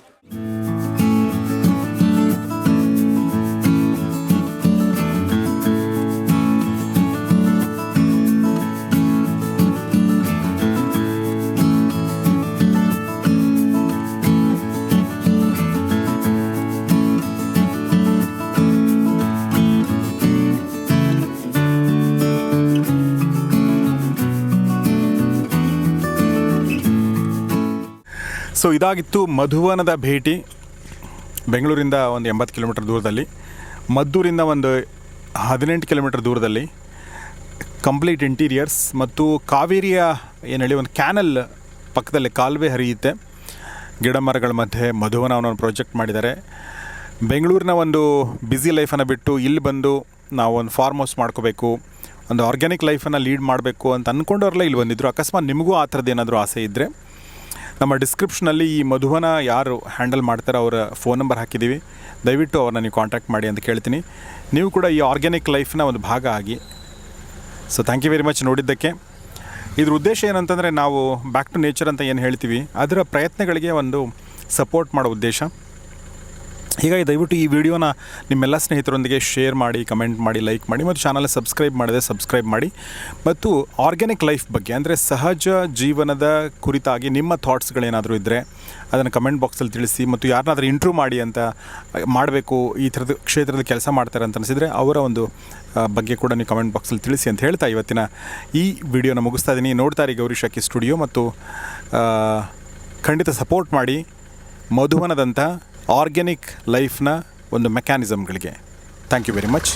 So ಇದಾಗಿತ್ತು ಮಧುವನದ ಭೇಟಿ. ಬೆಂಗಳೂರಿಂದ ಒಂದು 80 ಕಿಲೋಮೀಟರ್ ದೂರದಲ್ಲಿ, ಮದ್ದೂರಿಂದ ಒಂದು 18 ಕಿಲೋಮೀಟರ್ ದೂರದಲ್ಲಿ, ಕಂಪ್ಲೀಟ್ ಇಂಟೀರಿಯರ್ಸ್ ಮತ್ತು ಕಾವೇರಿಯ ಏನು ಹೇಳಿ ಒಂದು ಕ್ಯಾನಲ್ ಪಕ್ಕದಲ್ಲಿ ಕಾಲುವೆ ಹರಿಯುತ್ತೆ. ಗಿಡ ಮರಗಳ ಮಧ್ಯೆ ಮಧುವನ ಅನ್ನೋ ಒಂದು ಪ್ರಾಜೆಕ್ಟ್ ಮಾಡಿದ್ದಾರೆ. ಬೆಂಗಳೂರಿನ ಒಂದು ಬ್ಯುಸಿ ಲೈಫನ್ನು ಬಿಟ್ಟು ಇಲ್ಲಿ ಬಂದು ನಾವು ಒಂದು ಫಾರ್ಮ್ ಹೌಸ್ ಮಾಡ್ಕೋಬೇಕು, ಒಂದು ಆರ್ಗ್ಯಾನಿಕ್ ಲೈಫನ್ನು ಲೀಡ್ ಮಾಡಬೇಕು ಅಂತ ಅಂದ್ಕೊಂಡವ್ರೆಲ್ಲ ಇಲ್ಲಿ ಬಂದಿದ್ದರು. ಅಕಸ್ಮಾತ್ ನಿಮಗೂ ಆ ಥರದ್ದು ಏನಾದರೂ ಆಸೆ ಇದ್ದರೆ ನಮ್ಮ ಡಿಸ್ಕ್ರಿಪ್ಷನಲ್ಲಿ ಈ ಮಧುವನ ಯಾರು ಹ್ಯಾಂಡಲ್ ಮಾಡ್ತಾರೋ ಅವರ ಫೋನ್ ನಂಬರ್ ಹಾಕಿದ್ದೀವಿ. ದಯವಿಟ್ಟು ಅವ್ರನ್ನ ನೀವು ಕಾಂಟ್ಯಾಕ್ಟ್ ಮಾಡಿ ಅಂತ ಕೇಳ್ತೀನಿ. ನೀವು ಕೂಡ ಈ ಆರ್ಗ್ಯಾನಿಕ್ ಲೈಫ್ನ ಒಂದು ಭಾಗ ಆಗಿ. So thank you very much ನೋಡಿದ್ದಕ್ಕೆ. ಇದ್ರ ಉದ್ದೇಶ ಏನಂತಂದರೆ, ನಾವು ಬ್ಯಾಕ್ ಟು ನೇಚರ್ ಅಂತ ಏನು ಹೇಳ್ತೀವಿ ಅದರ ಪ್ರಯತ್ನಗಳಿಗೆ ಒಂದು ಸಪೋರ್ಟ್ ಮಾಡೋ ಉದ್ದೇಶ. ಹೀಗಾಗಿ ದಯವಿಟ್ಟು ಈ ವಿಡಿಯೋನ ನಿಮ್ಮೆಲ್ಲ ಸ್ನೇಹಿತರೊಂದಿಗೆ ಶೇರ್ ಮಾಡಿ, ಕಮೆಂಟ್ ಮಾಡಿ, ಲೈಕ್ ಮಾಡಿ ಮತ್ತು ಚಾನಲ್ ಸಬ್ಸ್ಕ್ರೈಬ್ ಮಾಡಿದೆ ಸಬ್ಸ್ಕ್ರೈಬ್ ಮಾಡಿ. ಮತ್ತು ಆರ್ಗ್ಯಾನಿಕ್ ಲೈಫ್ ಬಗ್ಗೆ ಅಂದರೆ ಸಹಜ ಜೀವನದ ಕುರಿತಾಗಿ ನಿಮ್ಮ ಥಾಟ್ಸ್ಗಳೇನಾದರೂ ಇದ್ದರೆ ಅದನ್ನು ಕಮೆಂಟ್ ಬಾಕ್ಸಲ್ಲಿ ತಿಳಿಸಿ. ಮತ್ತು ಯಾರನ್ನಾದ್ರೂ ಇಂಟ್ರೂವ್ ಮಾಡಿ ಅಂತ ಮಾಡಬೇಕು, ಈ ಥರದ ಕ್ಷೇತ್ರದಲ್ಲಿ ಕೆಲಸ ಮಾಡ್ತಾರೆ ಅಂತ ಅನಿಸಿದರೆ ಅವರ ಒಂದು ಬಗ್ಗೆ ಕೂಡ ನೀವು ಕಮೆಂಟ್ ಬಾಕ್ಸಲ್ಲಿ ತಿಳಿಸಿ ಅಂತ ಹೇಳ್ತಾ ಇವತ್ತಿನ ಈ ವಿಡಿಯೋನ ಮುಗಿಸ್ತಾ ಇದ್ದೀನಿ. ನೋಡ್ತಾ ಇರಿ ಗೌರಿ ಶಾಕಿ ಸ್ಟುಡಿಯೋ ಮತ್ತು ಖಂಡಿತ ಸಪೋರ್ಟ್ ಮಾಡಿ ಮಧುವನದಂಥ ಆರ್ಗ್ಯಾನಿಕ್ ಲೈಫ್ನ ಒಂದು ಮೆಕ್ಯಾನಿಸಮ್ಗಳಿಗೆ. Thank you very much.